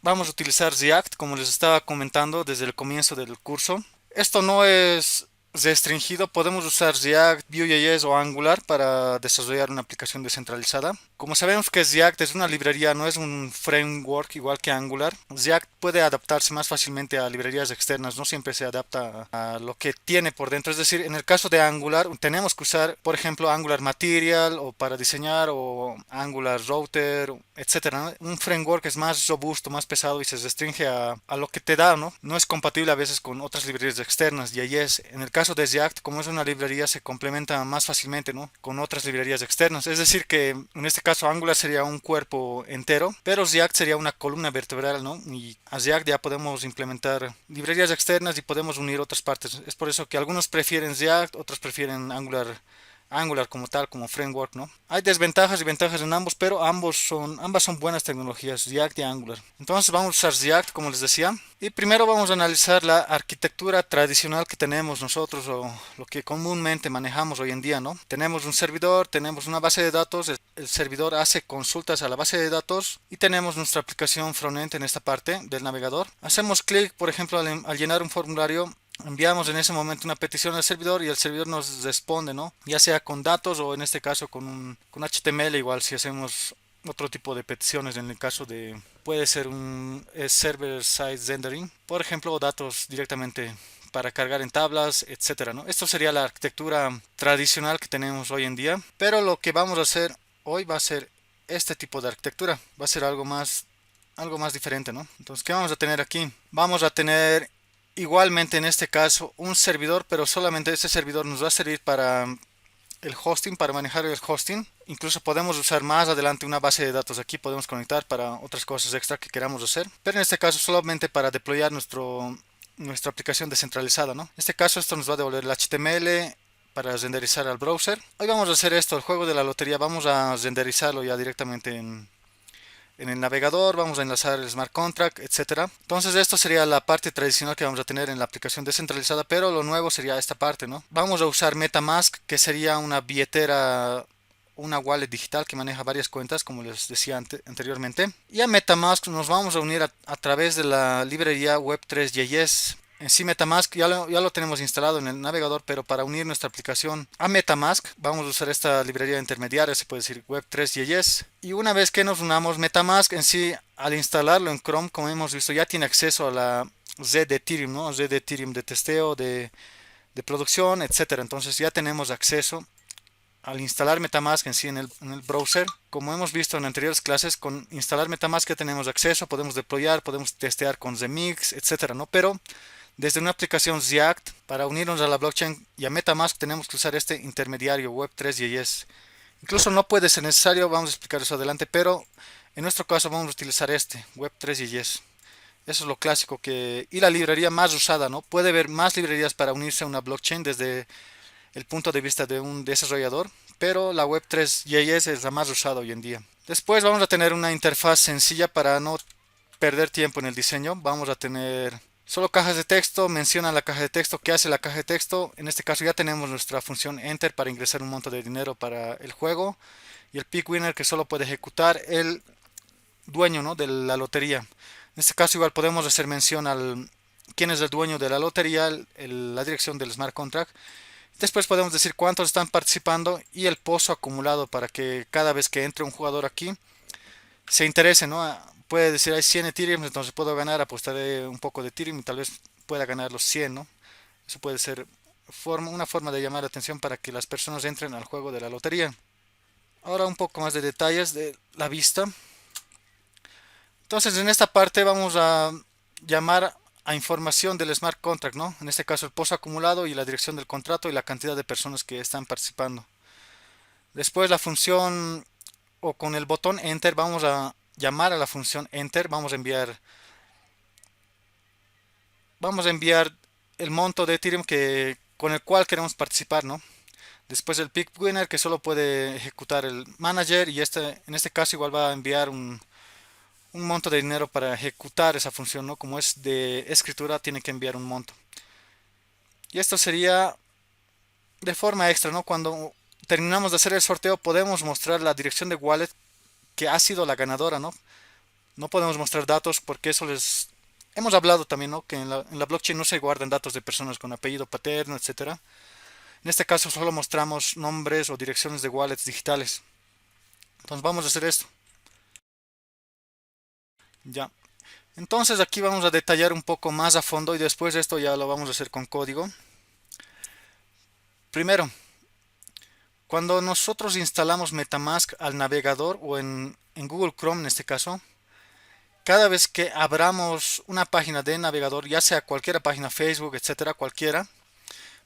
vamos a utilizar React, como les estaba comentando desde el comienzo del curso. Esto no es restringido, podemos usar React, Vue.js o Angular para desarrollar una aplicación descentralizada. Como sabemos que React es una librería, no es un framework igual que Angular, React puede adaptarse más fácilmente a librerías externas, no siempre se adapta a lo que tiene por dentro. Es decir, en el caso de Angular tenemos que usar, por ejemplo, Angular Material o para diseñar o Angular Router, etcétera, ¿no? Un framework es más robusto, más pesado y se restringe a lo que te da, ¿no? No es compatible a veces con otras librerías externas y ahí es, en el caso de React, como es una librería, se complementa más fácilmente, ¿no? Con otras librerías externas. Es decir, que en este caso Angular sería un cuerpo entero, pero React sería una columna vertebral, ¿no? Y a React ya podemos implementar librerías externas y podemos unir otras partes. Es por eso que algunos prefieren React, otros prefieren Angular como tal, como framework, ¿no? Hay desventajas y ventajas en ambos, pero ambas son buenas tecnologías, React y Angular. Entonces vamos a usar React, como les decía, y primero vamos a analizar la arquitectura tradicional que tenemos nosotros o lo que comúnmente manejamos hoy en día, ¿no? Tenemos un servidor, tenemos una base de datos, el servidor hace consultas a la base de datos y tenemos nuestra aplicación frontend en esta parte del navegador. Hacemos clic, por ejemplo, al llenar un formulario. Enviamos en ese momento una petición al servidor y el servidor nos responde, ¿no? Ya sea con datos o en este caso con HTML, igual si hacemos otro tipo de peticiones en el caso de puede ser un server side rendering, por ejemplo, o datos directamente para cargar en tablas, etcétera, ¿no? Esto sería la arquitectura tradicional que tenemos hoy en día, pero lo que vamos a hacer hoy va a ser este tipo de arquitectura, va a ser algo más diferente, ¿no? Entonces, ¿qué vamos a tener aquí? Vamos a tener igualmente en este caso un servidor, pero solamente ese servidor nos va a servir para el hosting, para manejar el hosting. Incluso podemos usar más adelante una base de datos aquí, podemos conectar para otras cosas extra que queramos hacer. Pero en este caso solamente para deployar nuestra aplicación descentralizada, ¿no? En este caso esto nos va a devolver el HTML para renderizar al browser. Hoy vamos a hacer esto, el juego de la lotería, vamos a renderizarlo ya directamente en el navegador, vamos a enlazar el smart contract, etcétera. Entonces esto sería la parte tradicional que vamos a tener en la aplicación descentralizada, pero lo nuevo sería esta parte, ¿no? Vamos a usar MetaMask, que sería una billetera, una wallet digital que maneja varias cuentas, como les decía anteriormente. Y a MetaMask nos vamos a unir a través de la librería Web3.js. En sí MetaMask ya lo tenemos instalado en el navegador, pero para unir nuestra aplicación a MetaMask vamos a usar esta librería intermediaria, se puede decir Web3.js. Y una vez que nos unamos, MetaMask en sí, al instalarlo en Chrome, como hemos visto, ya tiene acceso a la red de Ethereum, ¿no? Red de Ethereum de testeo, de producción, etcétera. Entonces ya tenemos acceso al instalar MetaMask en sí en el browser. Como hemos visto en anteriores clases, con instalar MetaMask ya tenemos acceso, podemos deployar, podemos testear con Remix, etcétera, ¿no? Pero desde una aplicación React, para unirnos a la blockchain y a MetaMask tenemos que usar este intermediario Web3.js. Incluso no puede ser necesario, vamos a explicar eso adelante, pero en nuestro caso vamos a utilizar este Web3.js. Eso es lo clásico y la librería más usada, ¿no? Puede haber más librerías para unirse a una blockchain desde el punto de vista de un desarrollador, pero la Web3.js es la más usada hoy en día. Después vamos a tener una interfaz sencilla para no perder tiempo en el diseño. Vamos a tener solo cajas de texto, menciona la caja de texto, qué hace la caja de texto. En este caso ya tenemos nuestra función enter para ingresar un monto de dinero para el juego y el pick winner que solo puede ejecutar el dueño, ¿no? De la lotería. En este caso igual podemos hacer mención al quién es el dueño de la lotería, la dirección del smart contract. Después podemos decir cuántos están participando y el pozo acumulado para que cada vez que entre un jugador aquí se interese, ¿no? Puede decir hay 100 Ethereum, entonces puedo ganar, apostaré un poco de Ethereum y tal vez pueda ganar los 100, ¿no? Eso puede ser una forma de llamar la atención para que las personas entren al juego de la lotería. Ahora un poco más de detalles de la vista. Entonces en esta parte vamos a llamar a información del smart contract, ¿no? En este caso el pozo acumulado y la dirección del contrato y la cantidad de personas que están participando. Después la función o con el botón enter vamos a llamar a la función enter, vamos a enviar el monto de Ethereum con el cual queremos participar, ¿no? Después el pick winner que solo puede ejecutar el manager y en este caso igual va a enviar un monto de dinero para ejecutar esa función, ¿no? Como es de escritura, tiene que enviar un monto. Y esto sería de forma extra, ¿no? Cuando terminamos de hacer el sorteo, podemos mostrar la dirección de wallet que ha sido la ganadora, ¿no? No podemos mostrar datos porque eso les... Hemos hablado también, ¿no? Que en la blockchain no se guardan datos de personas con apellido paterno, etcétera. En este caso solo mostramos nombres o direcciones de wallets digitales. Entonces vamos a hacer esto. Ya. Entonces aquí vamos a detallar un poco más a fondo y después de esto ya lo vamos a hacer con código. Primero, cuando nosotros instalamos MetaMask al navegador o en Google Chrome en este caso, cada vez que abramos una página de navegador, ya sea cualquier página, Facebook, etcétera, cualquiera,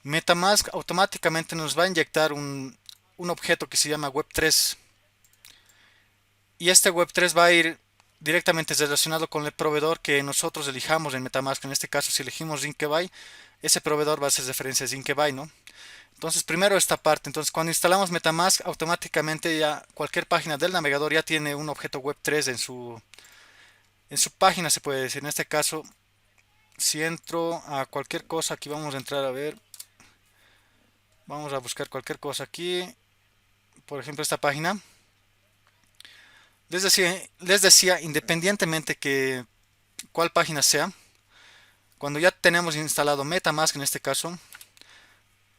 MetaMask automáticamente nos va a inyectar un objeto que se llama Web3. Y este Web3 va a ir directamente relacionado con el proveedor que nosotros elijamos en MetaMask. En este caso, si elegimos Zinkebay, ese proveedor va a hacer referencia a Zinkebay, ¿no? Entonces, primero esta parte. Entonces, cuando instalamos MetaMask, automáticamente ya cualquier página del navegador ya tiene un objeto Web3 en su página, se puede decir. En este caso, si entro a cualquier cosa, aquí vamos a entrar a ver, vamos a buscar cualquier cosa aquí, por ejemplo, esta página. Les decía, independientemente que cuál página sea, cuando ya tenemos instalado MetaMask en este caso,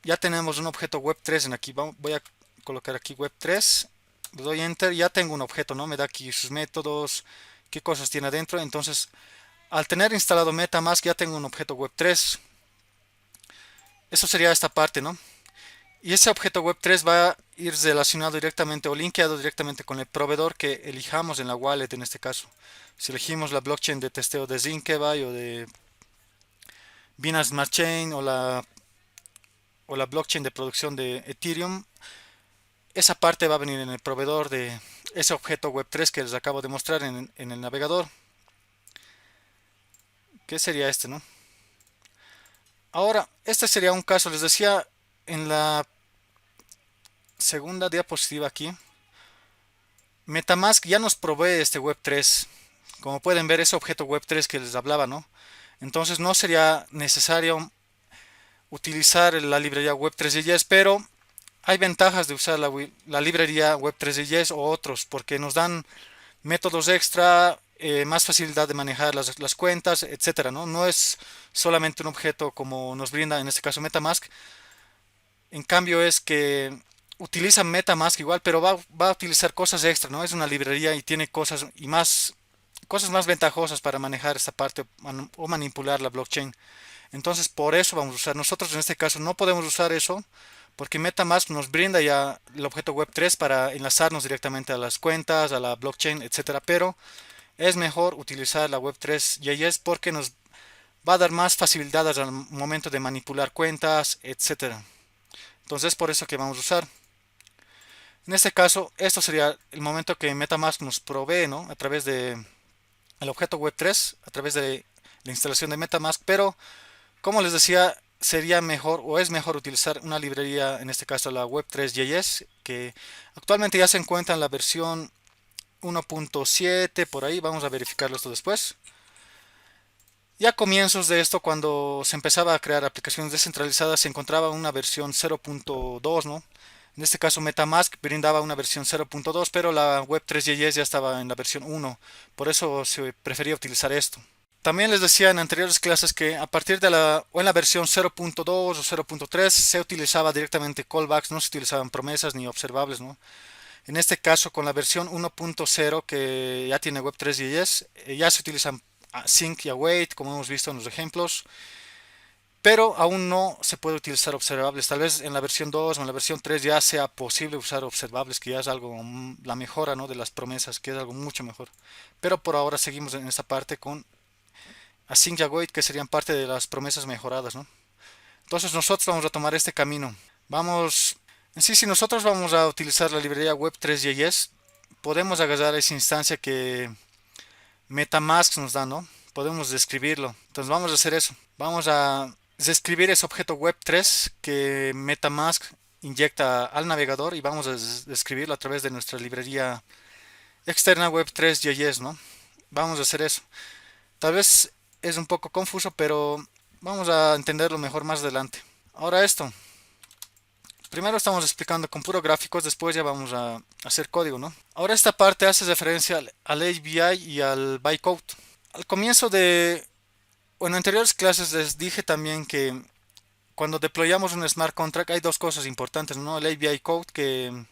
ya tenemos un objeto Web3 en aquí. Voy a colocar aquí Web3, le doy Enter, ya tengo un objeto, ¿no? Me da aquí sus métodos, qué cosas tiene adentro. Entonces, al tener instalado MetaMask ya tengo un objeto Web3. Eso sería esta parte, ¿no? Y ese objeto Web3 va a ir relacionado directamente o linkeado directamente con el proveedor que elijamos en la wallet en este caso. Si elegimos la blockchain de testeo de Zinkebay o de Binance Smart Chain o la blockchain de producción de Ethereum, esa parte va a venir en el proveedor de ese objeto Web3 que les acabo de mostrar en el navegador. ¿Qué sería este, no? Ahora, este sería un caso, les decía en la segunda diapositiva aquí, MetaMask ya nos provee este Web3. Como pueden ver, ese objeto Web3 que les hablaba, ¿no? Entonces no sería necesario utilizar la librería Web3.js, pero hay ventajas de usar la librería Web3.js o otros, porque nos dan métodos extra, más facilidad de manejar las cuentas, etcétera, ¿no? No es solamente un objeto como nos brinda en este caso MetaMask. En cambio es que utiliza MetaMask igual, pero va a utilizar cosas extra, ¿no? Es una librería y tiene cosas más ventajosas para manejar esta parte o manipular la blockchain. Entonces, por eso vamos a usar. Nosotros en este caso no podemos usar eso porque MetaMask nos brinda ya el objeto Web3 para enlazarnos directamente a las cuentas, a la blockchain, etcétera. Pero es mejor utilizar la Web3.js porque nos va a dar más facilidades al momento de manipular cuentas, etcétera. Entonces, por eso que vamos a usar. En este caso, esto sería el momento que MetaMask nos provee, ¿no? A través de el objeto Web3, a través de la instalación de MetaMask, pero como les decía, sería mejor o es mejor utilizar una librería, en este caso la Web3.js, que actualmente ya se encuentra en la versión 1.7, por ahí, vamos a verificarlo esto después. Ya a comienzos de esto, cuando se empezaba a crear aplicaciones descentralizadas, se encontraba una versión 0.2, ¿no? En este caso MetaMask brindaba una versión 0.2, pero la Web3.js ya estaba en la versión 1, por eso se prefería utilizar esto. También les decía en anteriores clases que a partir de o en la versión 0.2 o 0.3 se utilizaba directamente callbacks, no se utilizaban promesas ni observables, ¿no? En este caso con la versión 1.0 que ya tiene Web3.js, ya se utilizan sync y await como hemos visto en los ejemplos, pero aún no se puede utilizar observables. Tal vez en la versión 2 o en la versión 3 ya sea posible usar observables, que ya es algo, la mejora, ¿no? De las promesas, que es algo mucho mejor. Pero por ahora seguimos en esta parte con async y await, que serían parte de las promesas mejoradas, ¿no? Entonces nosotros vamos a tomar este camino. En sí, si nosotros vamos a utilizar la librería Web3.js, podemos agarrar esa instancia que MetaMask nos da, ¿no? Podemos describirlo. Entonces vamos a hacer eso. Vamos a describir ese objeto Web3 que MetaMask inyecta al navegador y vamos a describirlo a través de nuestra librería externa Web3.js, ¿no? Vamos a hacer eso. Tal vez es un poco confuso, pero vamos a entenderlo mejor más adelante. Ahora esto. Primero estamos explicando con puro gráficos, después ya vamos a hacer código, ¿no? Ahora esta parte hace referencia al API y al bytecode. Al comienzo en anteriores clases les dije también que cuando deployamos un smart contract hay dos cosas importantes, ¿no? El bytecode que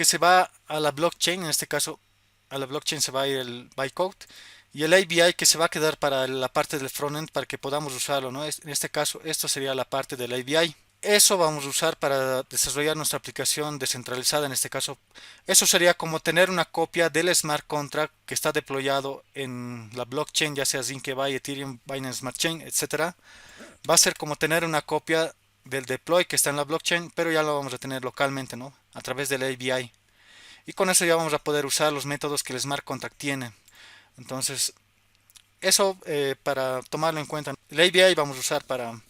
se va a la blockchain, en este caso a la blockchain se va a ir el bytecode, y el API que se va a quedar para la parte del frontend para que podamos usarlo, ¿no? En este caso esto sería la parte del API. Eso vamos a usar para desarrollar nuestra aplicación descentralizada en este caso. Eso sería como tener una copia del smart contract que está deployado en la blockchain, ya sea Zincberry, Ethereum, Binance Smart Chain, etcétera. Va a ser como tener una copia del deploy que está en la blockchain, pero ya lo vamos a tener localmente, ¿no? A través del API. Y con eso ya vamos a poder usar los métodos que el smart contract tiene. Entonces, eso para tomarlo en cuenta. El API vamos a usar para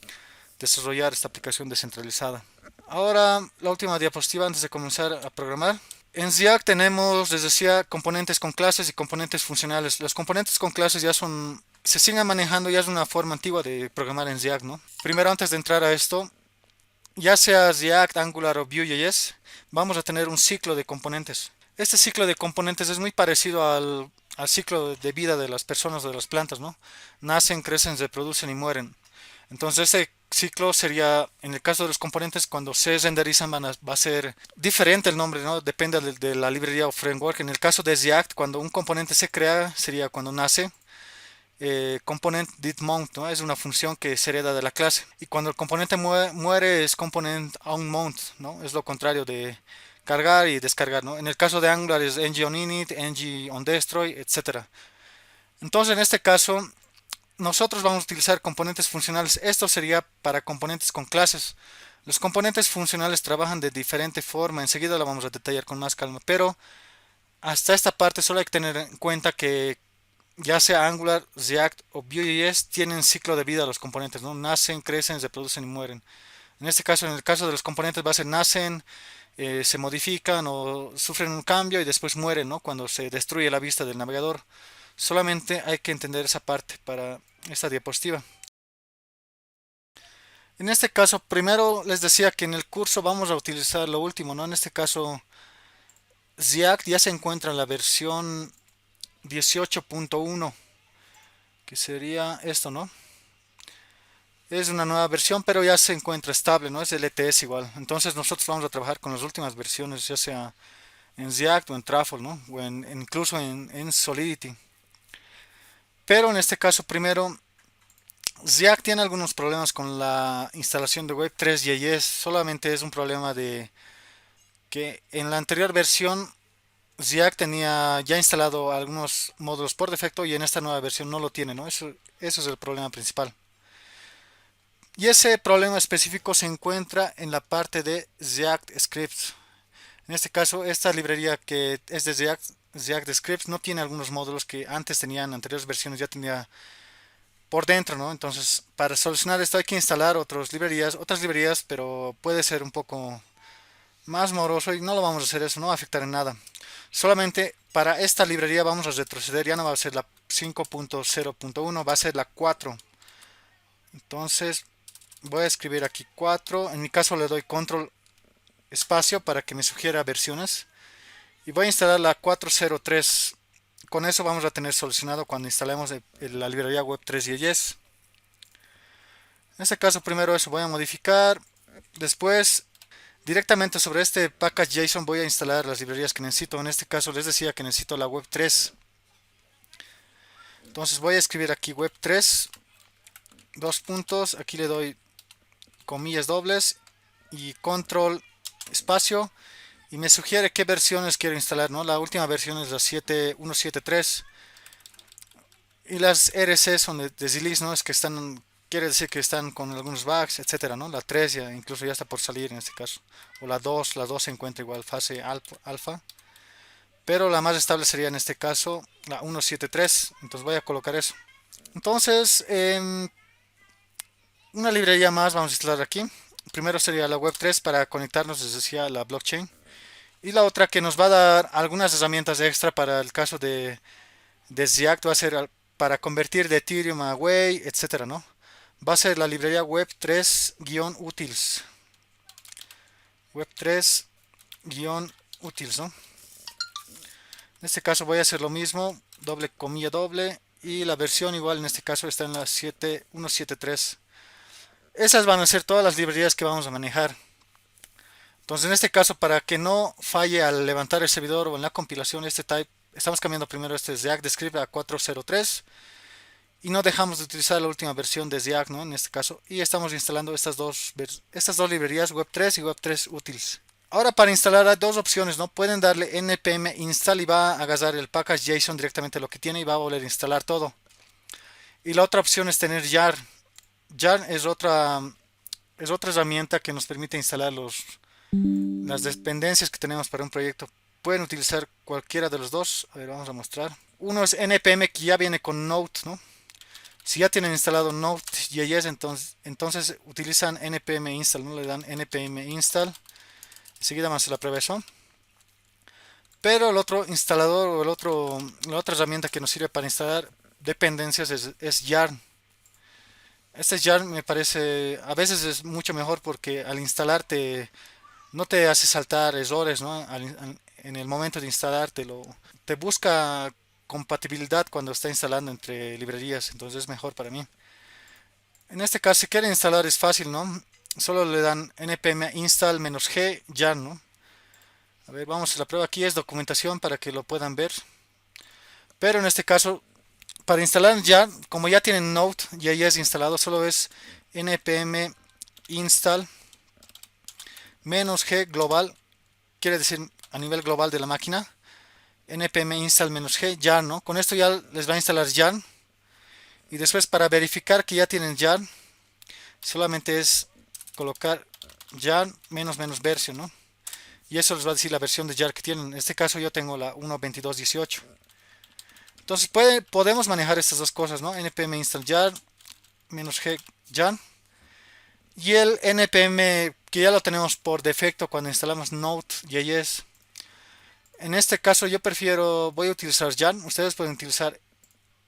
desarrollar esta aplicación descentralizada. Ahora, la última diapositiva antes de comenzar a programar. En React tenemos, les decía, componentes con clases y componentes funcionales. Los componentes con clases se siguen manejando, ya es una forma antigua de programar en React, ¿no? Primero, antes de entrar a esto, ya sea React, Angular o Vue.js, vamos a tener un ciclo de componentes. Este ciclo de componentes es muy parecido al ciclo de vida de las personas o de las plantas, ¿no? Nacen, crecen, se reproducen y mueren. Entonces ese ciclo sería, en el caso de los componentes, cuando se renderizan va a ser diferente el nombre, ¿no? Depende de la librería o framework. En el caso de React, cuando un componente se crea, sería cuando nace. Component did mount, ¿no? Es una función que se hereda de la clase. Y cuando el componente muere es component on mount, ¿no? Es lo contrario de cargar y descargar, ¿no? En el caso de Angular es ng on init, ng on destroy, etcétera. Entonces en este caso nosotros vamos a utilizar componentes funcionales. Esto sería para componentes con clases. Los componentes funcionales trabajan de diferente forma. Enseguida lo vamos a detallar con más calma. Pero hasta esta parte solo hay que tener en cuenta que ya sea Angular, React o Vue.js tienen ciclo de vida los componentes, ¿no? Nacen, crecen, se reproducen y mueren. En este caso, en el caso de los componentes base, nacen, se modifican o sufren un cambio y después mueren, ¿no? Cuando se destruye la vista del navegador. Solamente hay que entender esa parte para esta diapositiva. En este caso, primero les decía que en el curso vamos a utilizar lo último, ¿no? En este caso, React ya se encuentra en la versión 18.1, que sería esto, ¿no? Es una nueva versión, pero ya se encuentra estable, ¿no? Es LTS igual. Entonces nosotros vamos a trabajar con las últimas versiones, ya sea en React o en Truffle, ¿no? O incluso en Solidity. Pero en este caso, primero, React tiene algunos problemas con la instalación de Web3.js. Solamente es un problema de que en la anterior versión React tenía ya instalado algunos módulos por defecto y en esta nueva versión no lo tiene, ¿no? Eso es el problema principal. Y ese problema específico se encuentra en la parte de React Scripts. En este caso, esta librería que es de React Scripts no tiene algunos módulos que antes tenían, anteriores versiones ya tenía por dentro, ¿no? Entonces, para solucionar esto hay que instalar otras librerías, pero puede ser un poco más moroso y no lo vamos a hacer eso, no va a afectar en nada. Solamente para esta librería vamos a retroceder, ya no va a ser la 5.0.1, va a ser la 4. Entonces, voy a escribir aquí 4. En mi caso le doy control espacio para que me sugiera versiones. Y voy a instalar la 4.0.3. Con eso vamos a tener solucionado cuando instalemos la librería Web3.js. En este caso primero eso voy a modificar. Después directamente sobre este package JSON voy a instalar las librerías que necesito. En este caso les decía que necesito la Web3. Entonces voy a escribir aquí Web3. Dos puntos. Aquí le doy comillas dobles y control espacio y me sugiere qué versiones quiero instalar, ¿no? La última versión es la 7.1.7.3 y las RC son de release, ¿no? Es que quiere decir que están con algunos bugs, etcétera, ¿no? La 3 ya incluso ya está por salir en este caso, o la 2 se encuentra igual fase alfa, pero la más estable sería en este caso la 1.7.3, entonces voy a colocar eso. Entonces, una librería más vamos a instalar aquí. Primero sería la Web3 para conectarnos, les decía, a la blockchain. Y la otra que nos va a dar algunas herramientas extra para el caso de React va a ser para convertir de Ethereum a Wave, etcétera, ¿no? Va a ser la librería Web3-utils. Web3-utils. útiles, ¿no? En este caso voy a hacer lo mismo, doble comilla doble, y la versión igual en este caso está en la 7173. Esas van a ser todas las librerías que vamos a manejar. Entonces en este caso, para que no falle al levantar el servidor o en la compilación, este type, estamos cambiando primero este React Script a 403 y no dejamos de utilizar la última versión de React, ¿no? En este caso, y estamos instalando estas dos librerías, Web3 y Web3 Utils. Ahora para instalar hay dos opciones, ¿no? Pueden darle npm install y va a agarrar el package JSON directamente lo que tiene y va a volver a instalar todo. Y la otra opción es tener jar. Jar es otra herramienta que nos permite instalar las dependencias que tenemos para un proyecto. Pueden utilizar cualquiera de los dos. A ver, vamos a mostrar. Uno es npm, que ya viene con Node, ¿no? Si ya tienen instalado Node.js, entonces utilizan npm install, ¿no? Le dan npm install. Enseguida vamos a hacer la prueba eso. Pero el otro instalador o la otra herramienta que nos sirve para instalar dependencias es Yarn. Este Yarn me parece, a veces es mucho mejor porque al instalarte no te hace saltar errores, ¿no? En el momento de instalar te busca compatibilidad cuando está instalando entre librerías, entonces es mejor para mí. En este caso, si quieren instalar es fácil, ¿no? Solo le dan npm install -g yarn, ¿no? A ver, vamos a la prueba. Aquí es documentación para que lo puedan ver. Pero en este caso, para instalar ya, como ya tienen Node.js instalado, solo es npm install -g global, quiere decir a nivel global de la máquina. npm install -g yarn, ¿no? Con esto ya les va a instalar yarn. Y después, para verificar que ya tienen yarn, solamente es colocar yarn --version, ¿no? Y eso les va a decir la versión de jar que tienen. En este caso yo tengo la 1.22.18. Entonces podemos manejar estas dos cosas, ¿no? npm install jar -g jar. Y el npm que ya lo tenemos por defecto cuando instalamos Node.js. En este caso voy a utilizar jar. Ustedes pueden utilizar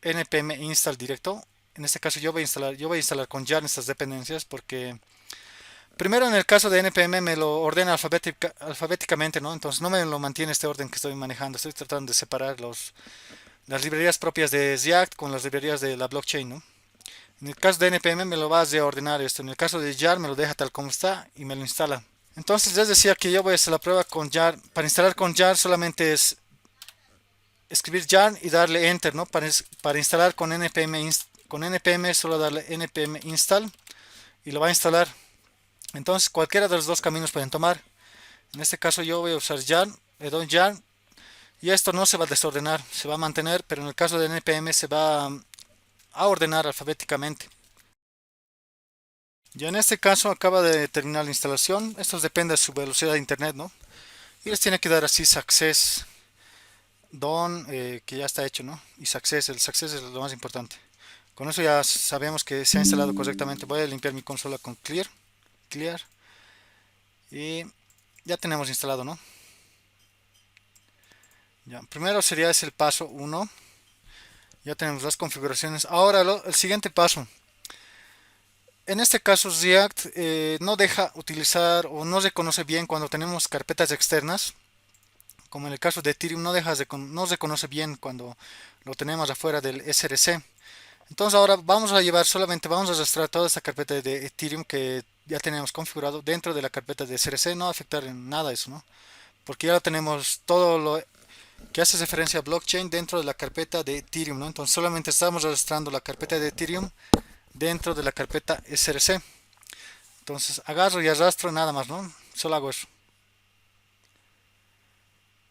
npm install directo. En este caso yo voy a instalar con jar estas dependencias porque primero, en el caso de npm me lo ordena alfabéticamente, ¿no? Entonces no me lo mantiene este orden que estoy manejando. Estoy tratando de separar las librerías propias de React con las librerías de la blockchain, ¿no? En el caso de npm me lo va a reordenar esto. En el caso de jar me lo deja tal como está y me lo instala. Entonces les decía que yo voy a hacer la prueba con jar. Para instalar con jar solamente es escribir jar y darle enter, ¿no? Para instalar con npm solo darle npm install y lo va a instalar. Entonces cualquiera de los dos caminos pueden tomar. En este caso yo voy a usar yarn, le doy yarn y esto no se va a desordenar, se va a mantener, pero en el caso de npm se va a ordenar alfabéticamente. Ya en este caso acaba de terminar la instalación. Esto depende de su velocidad de internet, ¿no? Y les tiene que dar así success done, que ya está hecho, ¿no? Y el success es lo más importante. Con eso ya sabemos que se ha instalado correctamente. Voy a limpiar mi consola con clear y ya tenemos instalado, ¿no? Ya, primero sería ese el paso 1. Ya tenemos las configuraciones. Ahora el siguiente paso. En este caso React no deja utilizar o no reconoce bien cuando tenemos carpetas externas. Como en el caso de Ethereum no reconoce bien cuando lo tenemos afuera del SRC. Entonces ahora vamos a arrastrar toda esta carpeta de Ethereum que ya tenemos configurado dentro de la carpeta de SRC. No va a afectar en nada eso, ¿no? Porque ya lo tenemos todo lo que hace referencia a blockchain dentro de la carpeta de Ethereum, ¿no? Entonces solamente estamos arrastrando la carpeta de Ethereum dentro de la carpeta SRC. Entonces agarro y arrastro nada más, ¿no? Solo hago eso.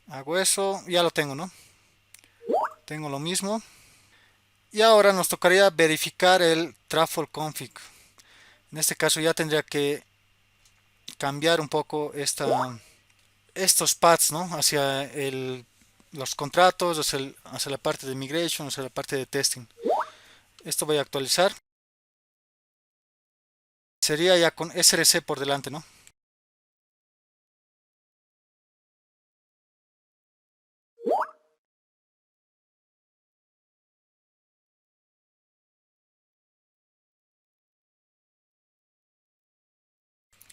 Hago eso, ya lo tengo, ¿no? Tengo lo mismo. Y ahora nos tocaría verificar el truffle config. En este caso ya tendría que cambiar un poco estos paths, ¿no? Hacia los contratos, hacia la parte de migration, hacia la parte de testing. Esto voy a actualizar. Sería ya con SRC por delante, ¿no?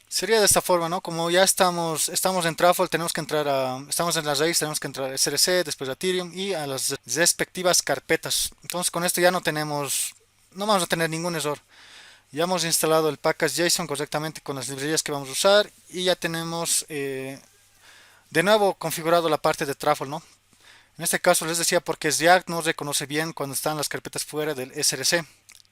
Sería de esta forma, ¿no? Como ya estamos en Truffle, tenemos que entrar estamos en la raíz, tenemos que entrar a SRC, después a Ethereum y a las respectivas carpetas. Entonces con esto ya no vamos a tener ningún error. Ya hemos instalado el package.json correctamente con las librerías que vamos a usar y ya tenemos de nuevo configurado la parte de Truffle, ¿no? En este caso les decía porque React no reconoce bien cuando están las carpetas fuera del SRC.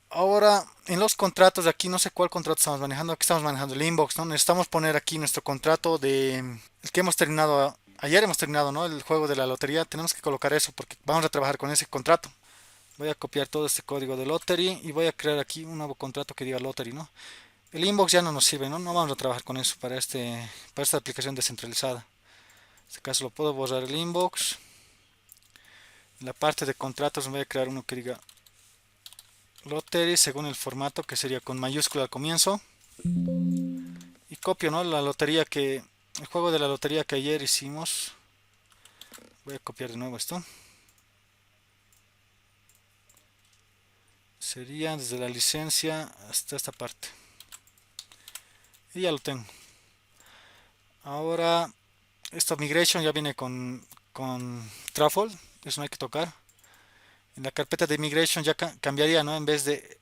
Ahora, en los contratos de aquí, no sé cuál contrato estamos manejando. Aquí estamos manejando el inbox, ¿no? Necesitamos poner aquí nuestro contrato el que hemos terminado. Ayer hemos terminado, ¿no? El juego de la lotería. Tenemos que colocar eso porque vamos a trabajar con ese contrato. Voy a copiar todo este código de Lottery y voy a crear aquí un nuevo contrato que diga Lottery, ¿no? El inbox ya no nos sirve, ¿no? No vamos a trabajar con eso para esta aplicación descentralizada. En este caso lo puedo borrar el inbox. En la parte de contratos voy a crear uno que diga Lottery según el formato que sería con mayúscula al comienzo. Y copio, ¿no? El juego de la lotería que ayer hicimos. Voy a copiar de nuevo esto. Sería desde la licencia hasta esta parte. Y ya lo tengo. Ahora, esta migration ya viene con Truffle. Eso no hay que tocar. En la carpeta de migration ya cambiaría, ¿no? En vez de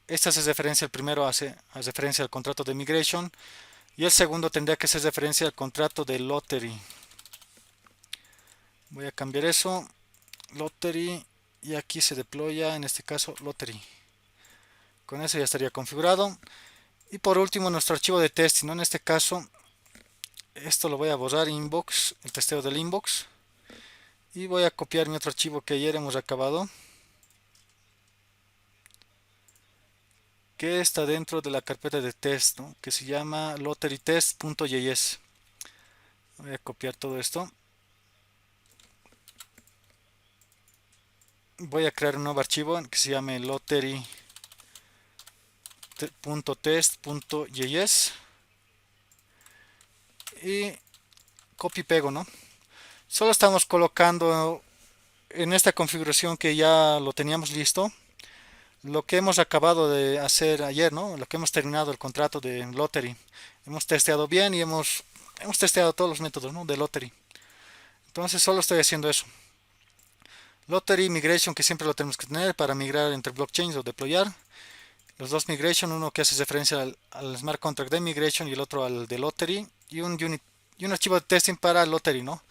esta hace referencia, el primero hace referencia al contrato de migration y el segundo tendría que hacer referencia al contrato de lottery. Voy a cambiar eso, lottery, y aquí se deploya en este caso lottery. Con eso ya estaría configurado. Y por último nuestro archivo de testing, ¿no? En este caso esto lo voy a borrar, inbox, el testeo del inbox, y voy a copiar mi otro archivo que ayer hemos acabado, que está dentro de la carpeta de test, ¿no? Que se llama lotterytest.js. Voy a copiar todo esto. Voy a crear un nuevo archivo que se llame lottery.test.js y copy y pego, ¿no? Solo estamos colocando en esta configuración que ya lo teníamos listo, lo que hemos acabado de hacer ayer, ¿no? Lo que hemos terminado el contrato de Lottery. Hemos testeado bien y hemos testeado todos los métodos, ¿no? De Lottery. Entonces solo estoy haciendo eso. Lottery Migration, que siempre lo tenemos que tener para migrar entre blockchains o deployar. Los dos migration, uno que hace referencia al smart contract de migration y el otro al de Lottery. Y un archivo de testing para Lottery, ¿no?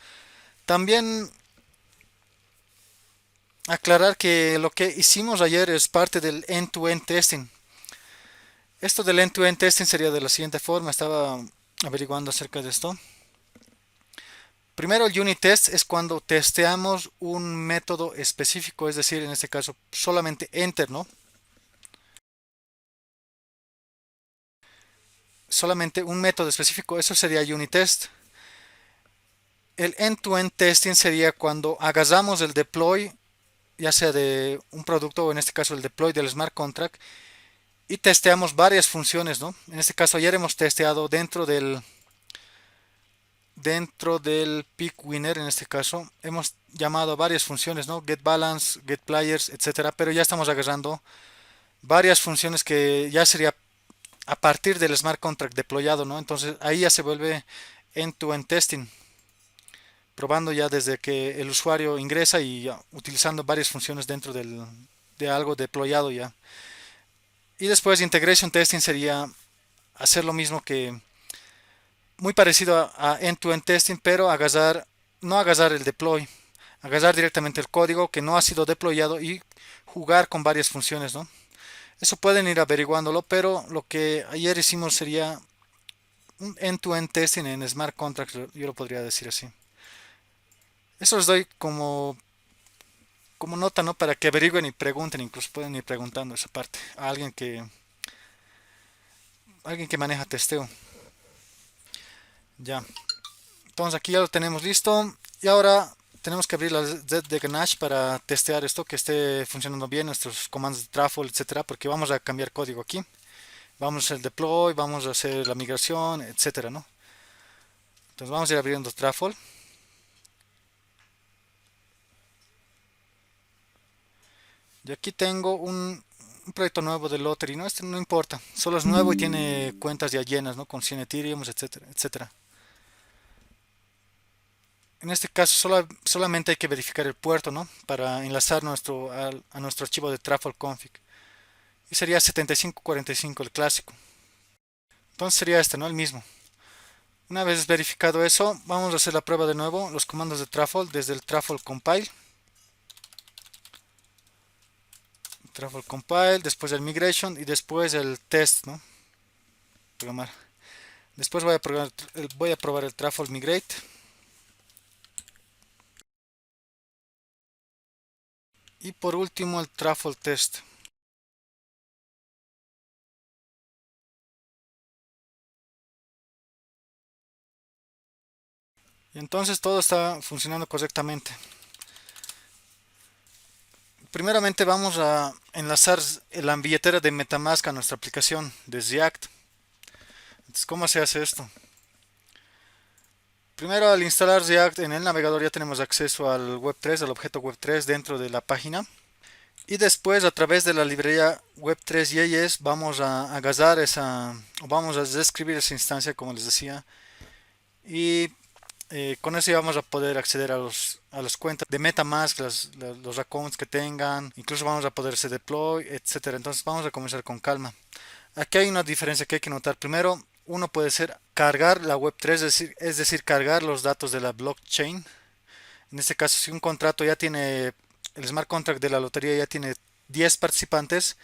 También aclarar que lo que hicimos ayer es parte del end-to-end testing. Esto del end-to-end testing sería de la siguiente forma. Estaba averiguando acerca de esto. Primero el unit test es cuando testeamos un método específico, es decir, en este caso solamente enter, ¿no? Solamente un método específico, eso sería unit test. El end-to-end testing sería cuando agarramos el deploy, ya sea de un producto o en este caso el deploy del smart contract, y testeamos varias funciones, ¿no? En este caso ayer hemos testeado dentro del pick winner, en este caso hemos llamado a varias funciones, ¿no? Get balance, get players, etcétera, pero ya estamos agarrando varias funciones que ya sería a partir del smart contract deployado, ¿no? Entonces ahí ya se vuelve end-to-end testing, probando ya desde que el usuario ingresa y ya, utilizando varias funciones de algo deployado ya. Y después integration testing sería hacer lo mismo que muy parecido a end-to-end testing, pero no agarrar el deploy, agarrar directamente el código que no ha sido deployado y jugar con varias funciones, ¿no? Eso pueden ir averiguándolo, pero lo que ayer hicimos sería un end-to-end testing en smart contracts, yo lo podría decir así. Eso les doy como nota, ¿no? Para que averigüen y pregunten, incluso pueden ir preguntando esa parte a alguien que maneja testeo. Ya. Entonces aquí ya lo tenemos listo y ahora tenemos que abrir la red de Ganache para testear esto, que esté funcionando bien, nuestros comandos de Truffle, etcétera, porque vamos a cambiar código aquí. Vamos a hacer el deploy, vamos a hacer la migración, etcétera, ¿no? Entonces vamos a ir abriendo Truffle. Y aquí tengo un proyecto nuevo de Lottery, ¿no? Este no importa, solo es nuevo y tiene cuentas ya llenas, ¿no? Con 100 Ethereum, etcétera, etcétera. En este caso solamente hay que verificar el puerto, ¿no? Para enlazar a nuestro archivo de Truffle config. Y sería 7545 el clásico. Entonces sería este, ¿no? El mismo. Una vez verificado eso, vamos a hacer la prueba de nuevo, los comandos de Truffle desde el Truffle compile, después el migration y después el test, ¿no? Programar. Después voy a probar el Truffle migrate y por último el Truffle test. Y entonces todo está funcionando correctamente. Primeramente vamos a enlazar la billetera de MetaMask a nuestra aplicación desde Act. Entonces, ¿cómo se hace esto? Primero, al instalar React en el navegador ya tenemos acceso al Web3, al objeto Web3 dentro de la página. Y después, a través de la librería Web3.js, vamos a agasar o vamos a describir esa instancia, como les decía. Y con eso ya vamos a poder acceder a las cuentas de MetaMask, los accounts que tengan. Incluso vamos a poder hacer deploy, etcétera. Entonces, vamos a comenzar con calma. Aquí hay una diferencia que hay que notar. Primero, uno puede ser cargar la Web3, es decir, cargar los datos de la blockchain. En este caso, si un contrato ya tiene, el smart contract de la lotería ya tiene 10 participantes,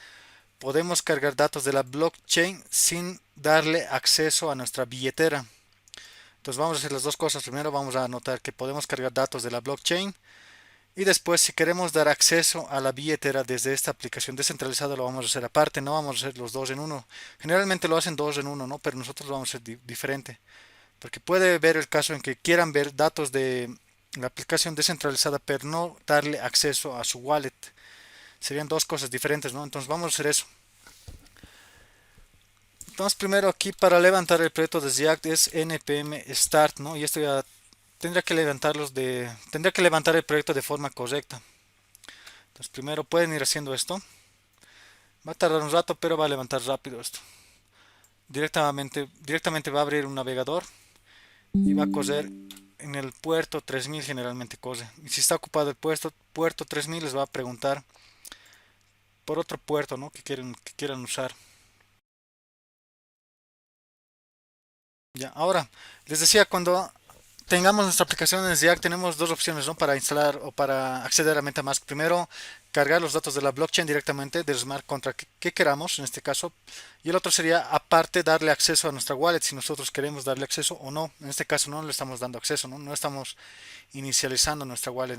podemos cargar datos de la blockchain sin darle acceso a nuestra billetera. Entonces vamos a hacer las dos cosas. Primero vamos a anotar que podemos cargar datos de la blockchain y después si queremos dar acceso a la billetera desde esta aplicación descentralizada lo vamos a hacer aparte, no vamos a hacer los dos en uno. Generalmente lo hacen dos en uno, ¿no? Pero nosotros lo vamos a hacer diferente. Porque puede ver el caso en que quieran ver datos de la aplicación descentralizada pero no darle acceso a su wallet. Serían dos cosas diferentes, ¿no? Entonces vamos a hacer eso. Entonces primero aquí para levantar el proyecto de React es npm start, ¿no? Y esto ya tendría que levantar el proyecto de forma correcta. Entonces primero pueden ir haciendo esto. Va a tardar un rato, pero va a levantar rápido esto. Directamente va a abrir un navegador y va a correr en el puerto 3000 generalmente corre. Y si está ocupado el puerto 3000 les va a preguntar por otro puerto, ¿no? Que quieran usar. Ya, ahora, les decía, cuando tengamos nuestra aplicación en React tenemos dos opciones, ¿no? Para instalar o para acceder a MetaMask. Primero, cargar los datos de la blockchain directamente del smart contract que queramos, en este caso. Y el otro sería, aparte, darle acceso a nuestra wallet si nosotros queremos darle acceso o no. En este caso no le estamos dando acceso, ¿no? No estamos inicializando nuestra wallet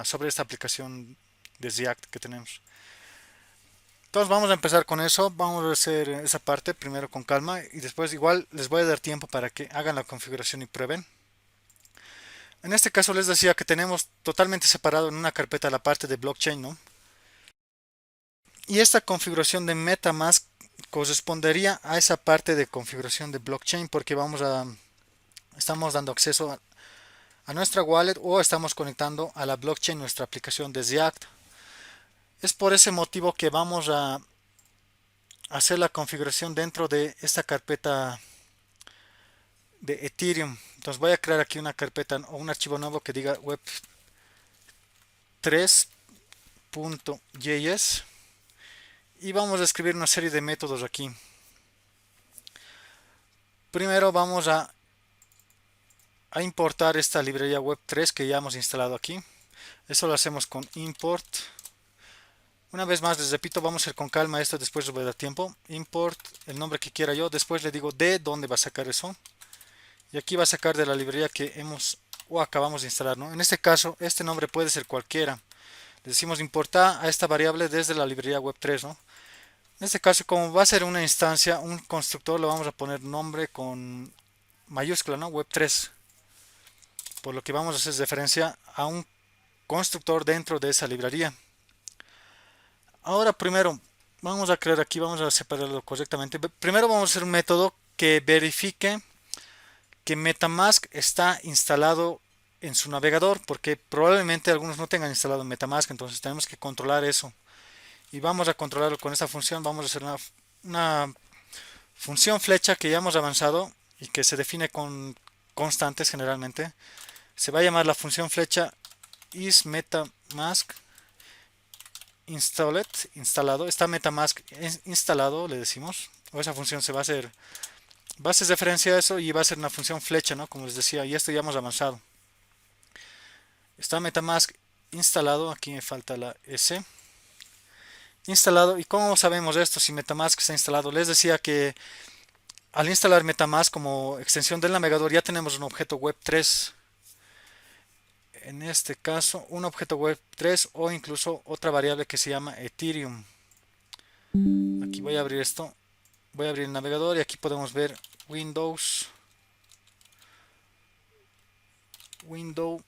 sobre esta aplicación de React que tenemos. Entonces vamos a empezar con eso, vamos a hacer esa parte primero con calma y después igual les voy a dar tiempo para que hagan la configuración y prueben. En este caso les decía que tenemos totalmente separado en una carpeta la parte de blockchain, ¿no? Y esta configuración de MetaMask correspondería a esa parte de configuración de blockchain porque estamos dando acceso a nuestra wallet o estamos conectando a la blockchain nuestra aplicación de React. Es por ese motivo que vamos a hacer la configuración dentro de esta carpeta de Ethereum. Entonces voy a crear aquí una carpeta o un archivo nuevo que diga web3.js y vamos a escribir una serie de métodos aquí. Primero vamos a importar esta librería web3 que ya hemos instalado aquí. Eso lo hacemos con import. Una vez más les repito, vamos a ir con calma esto, después les voy a dar tiempo. Import el nombre que quiera yo, después le digo de dónde va a sacar eso. Y aquí va a sacar de la librería que acabamos de instalar, ¿no? En este caso, este nombre puede ser cualquiera. Le decimos importar a esta variable desde la librería web3, ¿no? En este caso, como va a ser una instancia, un constructor, le vamos a poner nombre con mayúscula, ¿no? Web3. Por lo que vamos a hacer referencia a un constructor dentro de esa librería. Ahora primero, vamos a crear aquí, vamos a separarlo correctamente. Primero vamos a hacer un método que verifique que MetaMask está instalado en su navegador, porque probablemente algunos no tengan instalado MetaMask, entonces tenemos que controlar eso. y vamos a controlarlo con esta función. Vamos a hacer una función flecha que ya hemos avanzado y que se define con constantes generalmente. Se va a llamar la función flecha isMetaMask installed, instalado. Está MetaMask instalado, le decimos. O esa función se va a hacer, va a hacer referencia a eso y va a ser una función flecha, ¿no? Como les decía, y esto ya hemos avanzado. Está MetaMask instalado, aquí me falta la S. Instalado, ¿y cómo sabemos esto si MetaMask está instalado? Les decía que al instalar MetaMask como extensión del navegador ya tenemos un objeto web 3. En este caso, un objeto web 3 o incluso otra variable que se llama Ethereum. Aquí voy a abrir esto. Voy a abrir el navegador y aquí podemos ver Windows. Window.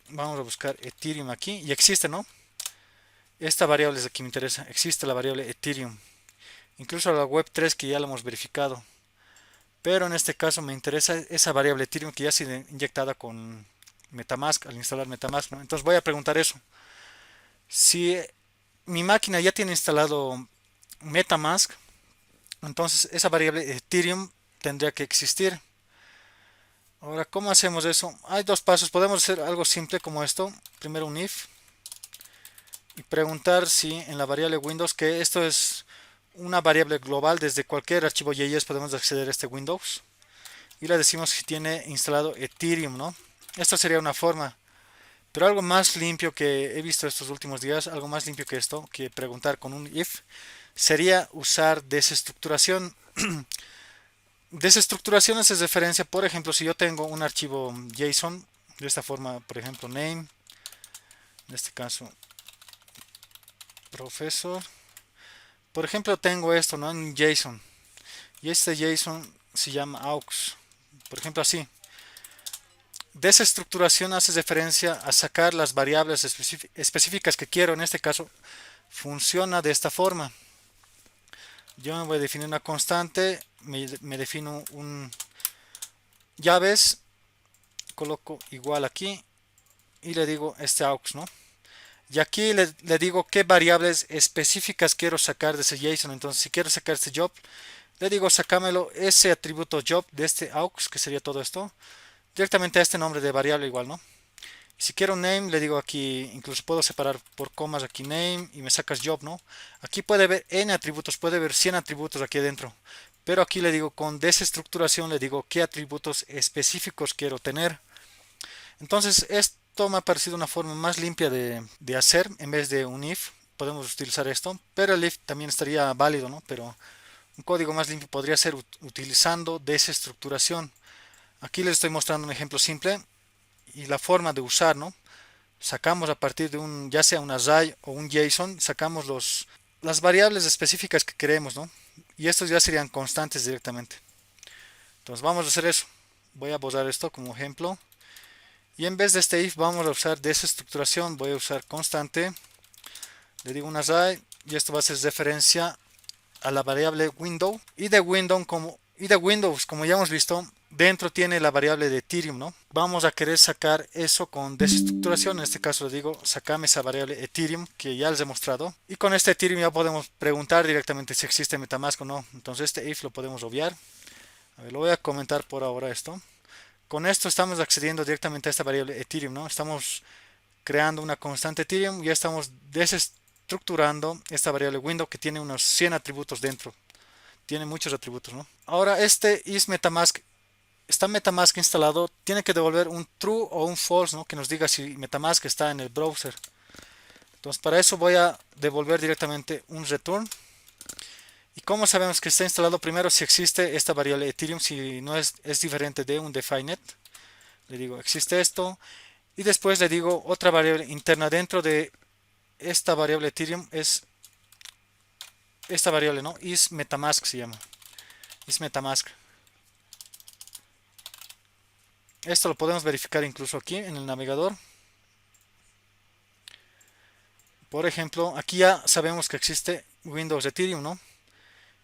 Vamos a buscar Ethereum aquí. Y existe, ¿no? Esta variable es la que me interesa. Existe la variable Ethereum. Incluso la web 3 que ya la hemos verificado. Pero en este caso me interesa esa variable Ethereum que ya ha sido inyectada con MetaMask al instalar MetaMask, ¿no? Entonces voy a preguntar eso. Si mi máquina ya tiene instalado MetaMask, entonces esa variable Ethereum tendría que existir. Ahora, ¿cómo hacemos eso? Hay dos pasos. Podemos hacer algo simple como esto. Primero un if y preguntar si en la variable Windows, que esto es una variable global, desde cualquier archivo JS podemos acceder a este Windows. Y le decimos si tiene instalado Ethereum, ¿no? Esta sería una forma. Pero algo más limpio que he visto estos últimos días, algo más limpio que esto, que preguntar con un if, sería usar desestructuración. Desestructuración es referencia, por ejemplo, si yo tengo un archivo JSON, de esta forma, por ejemplo, name, en este caso, profesor. Por ejemplo, tengo esto, ¿no? En JSON. Y este JSON se llama aux. Por ejemplo, así. Desestructuración hace referencia a sacar las variables específicas que quiero. En este caso, funciona de esta forma. Yo me voy a definir una constante, me defino un llaves, coloco igual aquí y le digo este aux, ¿no? Y aquí le digo qué variables específicas quiero sacar de ese JSON. Entonces, si quiero sacar este job, le digo sacámelo ese atributo job de este aux, que sería todo esto, directamente a este nombre de variable igual, ¿no? Si quiero name, le digo aquí, incluso puedo separar por comas aquí name y me sacas job, ¿no? Aquí puede ver n atributos, puede ver 100 atributos aquí adentro. Pero aquí le digo con desestructuración, le digo qué atributos específicos quiero tener. Entonces esto me ha parecido una forma más limpia de hacer en vez de un if. Podemos utilizar esto, pero el if también estaría válido, ¿no? Pero un código más limpio podría ser utilizando desestructuración. Aquí les estoy mostrando un ejemplo simple y la forma de usar, ¿no? Sacamos a partir de un, ya sea un array o un JSON, sacamos las variables específicas que queremos, ¿no? Y estos ya serían constantes directamente. Entonces vamos a hacer eso. Voy a borrar esto como ejemplo. Y en vez de este if vamos a usar desestructuración. Voy a usar constante. Le digo un array y esto va a ser referencia a la variable window. Y de Windows, como ya hemos visto, dentro tiene la variable de Ethereum, ¿no? Vamos a querer sacar eso con desestructuración. En este caso le digo, sacame esa variable Ethereum que ya les he mostrado. Y con este Ethereum ya podemos preguntar directamente si existe MetaMask o no. Entonces este if lo podemos obviar. A ver, lo voy a comentar por ahora esto. Con esto estamos accediendo directamente a esta variable Ethereum, ¿no? Estamos creando una constante Ethereum y ya estamos desestructurando esta variable window que tiene unos 100 atributos dentro. Tiene muchos atributos, ¿no? Ahora este isMetaMask, está MetaMask instalado, tiene que devolver un true o un false, ¿no? Que nos diga si MetaMask está en el browser. Entonces para eso voy a devolver directamente un return. ¿Y cómo sabemos que está instalado? Primero si existe esta variable Ethereum, si no es diferente de un defined. Le digo existe esto. Y después le digo otra variable interna dentro de esta variable Ethereum es esta variable, ¿no? isMetaMask se llama. isMetaMask. Esto lo podemos verificar incluso aquí en el navegador. Por ejemplo, aquí ya sabemos que existe Windows Ethereum, ¿no?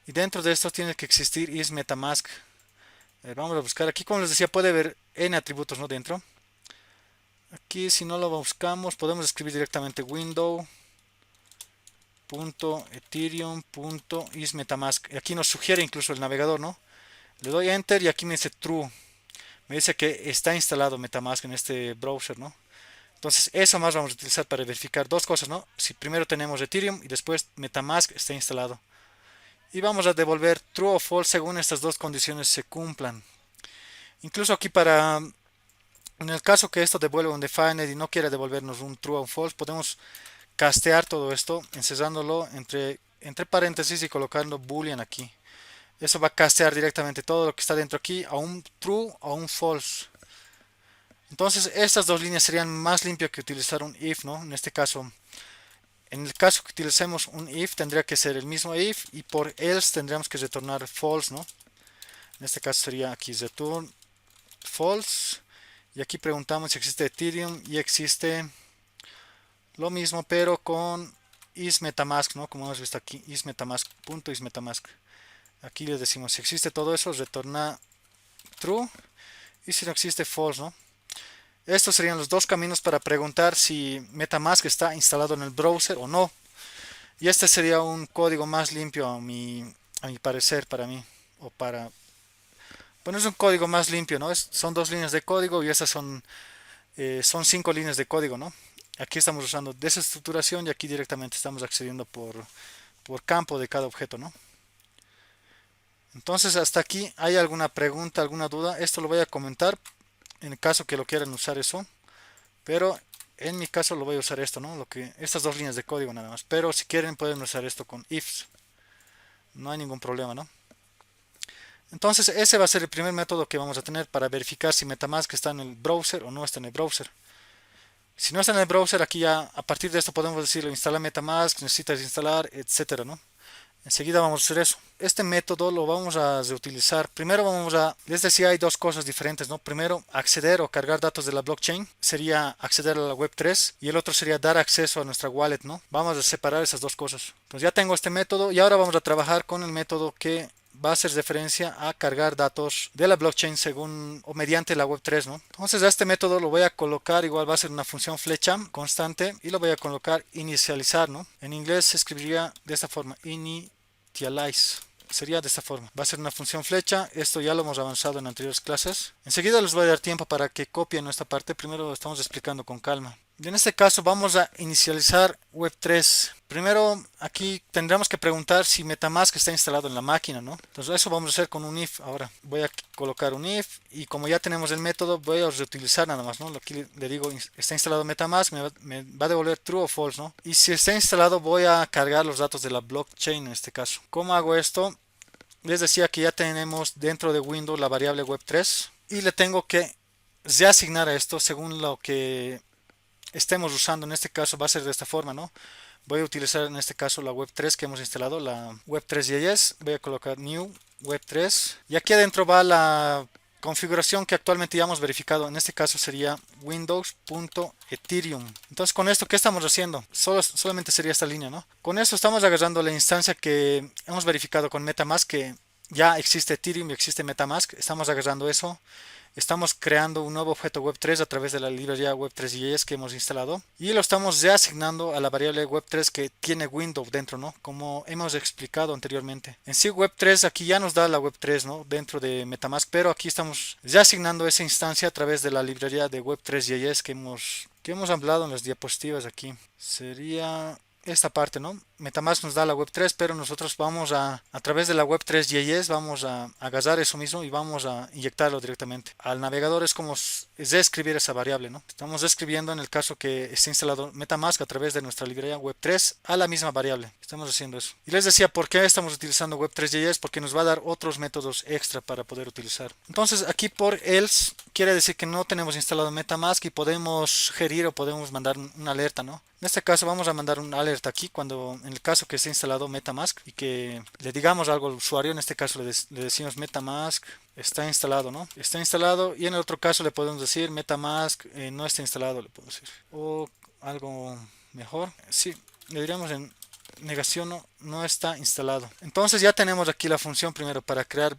Y dentro de esto tiene que existir isMetaMask. Vamos a buscar aquí, como les decía, puede haber n atributos, ¿no? Dentro. Aquí si no lo buscamos podemos escribir directamente window windows.ethereum.ismetamask. Aquí nos sugiere incluso el navegador, ¿no? Le doy enter y aquí me dice true. Me dice que está instalado MetaMask en este browser, ¿no? Entonces eso más vamos a utilizar para verificar dos cosas, ¿no? Si primero tenemos Ethereum y después MetaMask está instalado. Y vamos a devolver true o false según estas dos condiciones se cumplan. Incluso aquí en el caso que esto devuelva un defined y no quiera devolvernos un true o un false, podemos castear todo esto, encerrándolo entre paréntesis y colocando boolean aquí. Eso va a castear directamente todo lo que está dentro aquí a un true o un false. Entonces estas dos líneas serían más limpias que utilizar un if, ¿no? En este caso, en el caso que utilicemos un if, tendría que ser el mismo if y por else tendríamos que retornar false, ¿no? En este caso sería aquí return false y aquí preguntamos si existe Ethereum y existe lo mismo pero con isMetaMask, ¿no? Como hemos visto aquí, isMetaMask.isMetaMask. Aquí le decimos si existe todo eso, retorna true y si no existe false, ¿no? Estos serían los dos caminos para preguntar si MetaMask está instalado en el browser o no. Y este sería un código más limpio a mi parecer para mí. O para... Bueno, es un código más limpio, ¿no? Son dos líneas de código y estas son 5 líneas de código, ¿no? Aquí estamos usando desestructuración y aquí directamente estamos accediendo por campo de cada objeto, ¿no? Entonces hasta aquí, ¿hay alguna pregunta, alguna duda? Esto lo voy a comentar en el caso que lo quieran usar eso. Pero en mi caso lo voy a usar esto, ¿no? Estas dos líneas de código nada más. Pero si quieren pueden usar esto con ifs. No hay ningún problema, ¿no? Entonces ese va a ser el primer método que vamos a tener para verificar si MetaMask está en el browser o no está en el browser. Si no está en el browser, aquí ya a partir de esto podemos decirle instala MetaMask, necesitas instalar, etcétera, ¿no? Enseguida vamos a hacer eso. Este método lo vamos a reutilizar. Primero les decía, hay dos cosas diferentes, ¿no? Primero, acceder o cargar datos de la blockchain sería acceder a la web 3 y el otro sería dar acceso a nuestra wallet, ¿no? Vamos a separar esas dos cosas. Entonces ya tengo este método y ahora vamos a trabajar con el método que va a hacer referencia a cargar datos de la blockchain según o mediante la web 3, ¿no? Entonces a este método lo voy a colocar, igual va a ser una función flecha constante y lo voy a colocar inicializar, ¿no? En inglés se escribiría de esta forma, initialize. Sería de esta forma. Va a ser una función flecha. Esto ya lo hemos avanzado en anteriores clases. Enseguida les voy a dar tiempo para que copien esta parte. Primero lo estamos explicando con calma. Y en este caso vamos a inicializar web 3. Primero aquí tendremos que preguntar si MetaMask está instalado en la máquina, ¿no? Entonces eso vamos a hacer con un if. Ahora voy a colocar un if y como ya tenemos el método voy a reutilizar nada más, ¿no? Aquí le digo está instalado MetaMask, me va a devolver true o false, ¿no? Y si está instalado voy a cargar los datos de la blockchain en este caso. ¿Cómo hago esto? Les decía que ya tenemos dentro de Windows la variable web 3 y le tengo que reasignar a esto según lo que estemos usando. En este caso va a ser de esta forma, ¿no? Voy a utilizar en este caso la web 3 que hemos instalado, la web 3.js. Voy a colocar new web 3 y aquí adentro va la configuración que actualmente ya hemos verificado. En este caso sería windows.ethereum. Entonces con esto, ¿qué estamos haciendo? Solamente sería esta línea, ¿no? Con esto estamos agarrando la instancia que hemos verificado con MetaMask, que ya existe Ethereum y existe MetaMask. Estamos agarrando eso. Estamos creando un nuevo objeto web 3 a través de la librería web 3.js que hemos instalado y lo estamos reasignando a la variable web 3 que tiene window dentro, ¿no? Como hemos explicado anteriormente. En sí web 3 aquí ya nos da la web 3, ¿no? Dentro de MetaMask, pero aquí estamos reasignando esa instancia a través de la librería de web 3.js que hemos hablado en las diapositivas aquí. Sería esta parte, ¿no? MetaMask nos da la web 3, pero nosotros vamos a través de la web 3.js vamos a agarrar eso mismo y vamos a inyectarlo directamente al navegador. Es como reescribir esa variable, ¿no? Estamos reescribiendo en el caso que esté instalado MetaMask a través de nuestra librería web 3 a la misma variable. Estamos haciendo eso. Y les decía por qué estamos utilizando web 3.js, porque nos va a dar otros métodos extra para poder utilizar. Entonces aquí por else quiere decir que no tenemos instalado MetaMask y podemos gerir o podemos mandar una alerta, ¿no? En este caso vamos a mandar una alerta aquí cuando en el caso que esté instalado MetaMask y que le digamos algo al usuario. En este caso le decimos MetaMask está instalado, ¿no? Está instalado, y en el otro caso le podemos decir MetaMask no está instalado, le podemos decir. O algo mejor, sí, le diríamos en negación no está instalado. Entonces ya tenemos aquí la función primero para cargar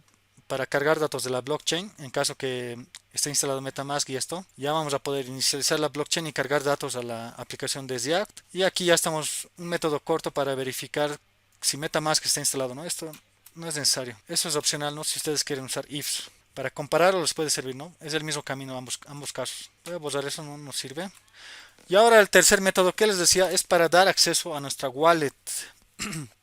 datos de la blockchain en caso que está instalado MetaMask y esto, ya vamos a poder inicializar la blockchain y cargar datos a la aplicación de React. Y aquí ya estamos un método corto para verificar si MetaMask está instalado, ¿no? Esto no es necesario, eso es opcional, ¿no? Si ustedes quieren usar ifs. Para compararlo les puede servir, ¿no? Es el mismo camino ambos casos. Voy a borrar eso, no nos sirve. Y ahora el tercer método que les decía es para dar acceso a nuestra wallet.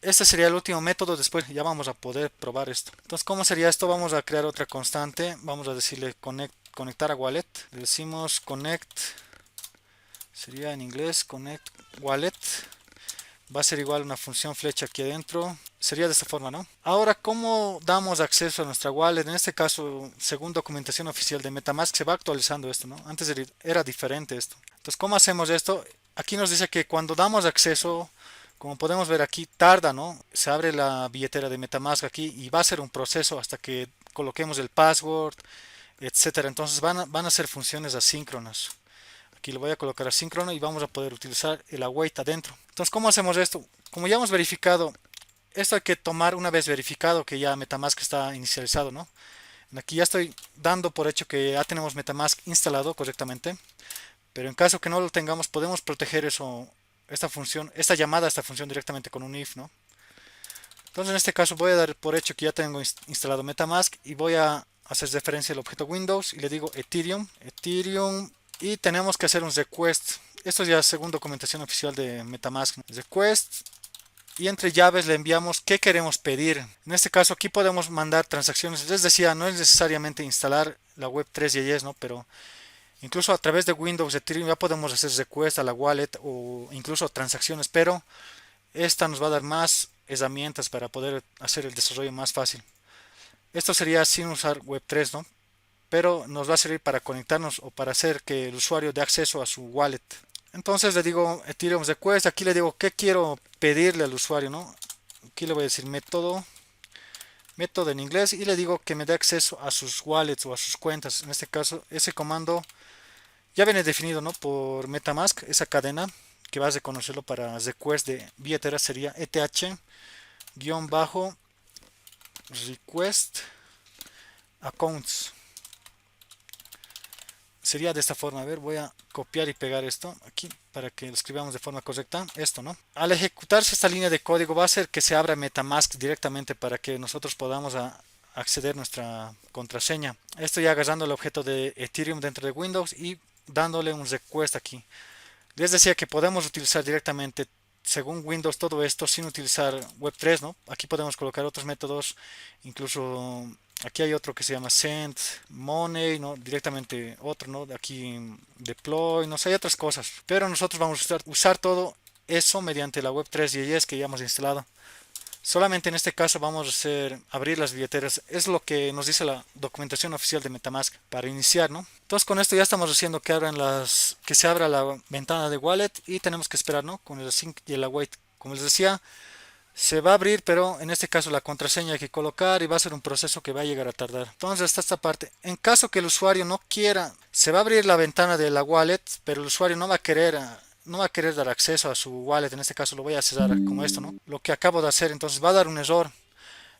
Este sería el último método, después ya vamos a poder probar esto. Entonces, ¿cómo sería esto? Vamos a crear otra constante, vamos a decirle conectar a wallet. Le decimos connect, sería en inglés connect wallet. Va a ser igual una función flecha aquí adentro. Sería de esta forma, ¿no? Ahora, ¿cómo damos acceso a nuestra wallet? En este caso, según documentación oficial de MetaMask, se va actualizando esto, ¿no? Antes era diferente esto. Entonces, ¿cómo hacemos esto? Aquí nos dice que cuando damos acceso, como podemos ver aquí, tarda, ¿no? Se abre la billetera de MetaMask aquí y va a ser un proceso hasta que coloquemos el password, etcétera. Entonces van a ser funciones asíncronas. Aquí lo voy a colocar asíncrono y vamos a poder utilizar el await adentro. Entonces, ¿cómo hacemos esto? Como ya hemos verificado, esto hay que tomar una vez verificado que ya MetaMask está inicializado, ¿no? Aquí ya estoy dando por hecho que ya tenemos MetaMask instalado correctamente, pero en caso que no lo tengamos, podemos proteger eso, esta función, esta llamada a esta función directamente con un if, ¿no? Entonces, en este caso voy a dar por hecho que ya tengo instalado MetaMask y voy a hacer referencia al objeto Windows y le digo Ethereum y tenemos que hacer un request. Esto es ya según documentación oficial de MetaMask. Request y entre llaves le enviamos qué queremos pedir. En este caso aquí podemos mandar transacciones. Les decía, no es necesariamente instalar la web 3.js, ¿no? Pero incluso a través de Windows Ethereum ya podemos hacer request a la wallet o incluso transacciones, pero esta nos va a dar más herramientas para poder hacer el desarrollo más fácil. Esto sería sin usar Web3, ¿no? Pero nos va a servir para conectarnos o para hacer que el usuario dé acceso a su wallet. Entonces le digo Ethereum request, aquí le digo qué quiero pedirle al usuario, ¿no? Aquí le voy a decir método en inglés y le digo que me dé acceso a sus wallets o a sus cuentas. En este caso, ese comando ya viene definido, ¿no? Por MetaMask, esa cadena que vas a reconocerlo para request de billetera sería ETH-request accounts. Sería de esta forma. A ver, voy a copiar y pegar esto aquí para que lo escribamos de forma correcta. Esto, ¿no? Al ejecutarse esta línea de código va a hacer que se abra MetaMask directamente para que nosotros podamos acceder a nuestra contraseña. Esto ya agarrando el objeto de Ethereum dentro de Windows y dándole un request aquí. Les decía que podemos utilizar directamente según Windows todo esto sin utilizar Web3, ¿no? Aquí podemos colocar otros métodos, incluso aquí hay otro que se llama Send Money, ¿no? Directamente otro, ¿no? Aquí Deploy, no sé, hay otras cosas. Pero nosotros vamos a usar todo eso mediante la Web3.js que ya hemos instalado. Solamente en este caso vamos a abrir las billeteras. Es lo que nos dice la documentación oficial de MetaMask para iniciar, ¿no? Entonces con esto ya estamos haciendo que se abra la ventana de wallet y tenemos que esperar, ¿no? Con el sync y el await. Como les decía, se va a abrir, pero en este caso la contraseña hay que colocar y va a ser un proceso que va a llegar a tardar. Entonces está esta parte. En caso que el usuario no quiera, se va a abrir la ventana de la wallet, pero el usuario no va a querer dar acceso a su wallet. En este caso lo voy a cerrar como esto, ¿no? Lo que acabo de hacer, entonces va a dar un error.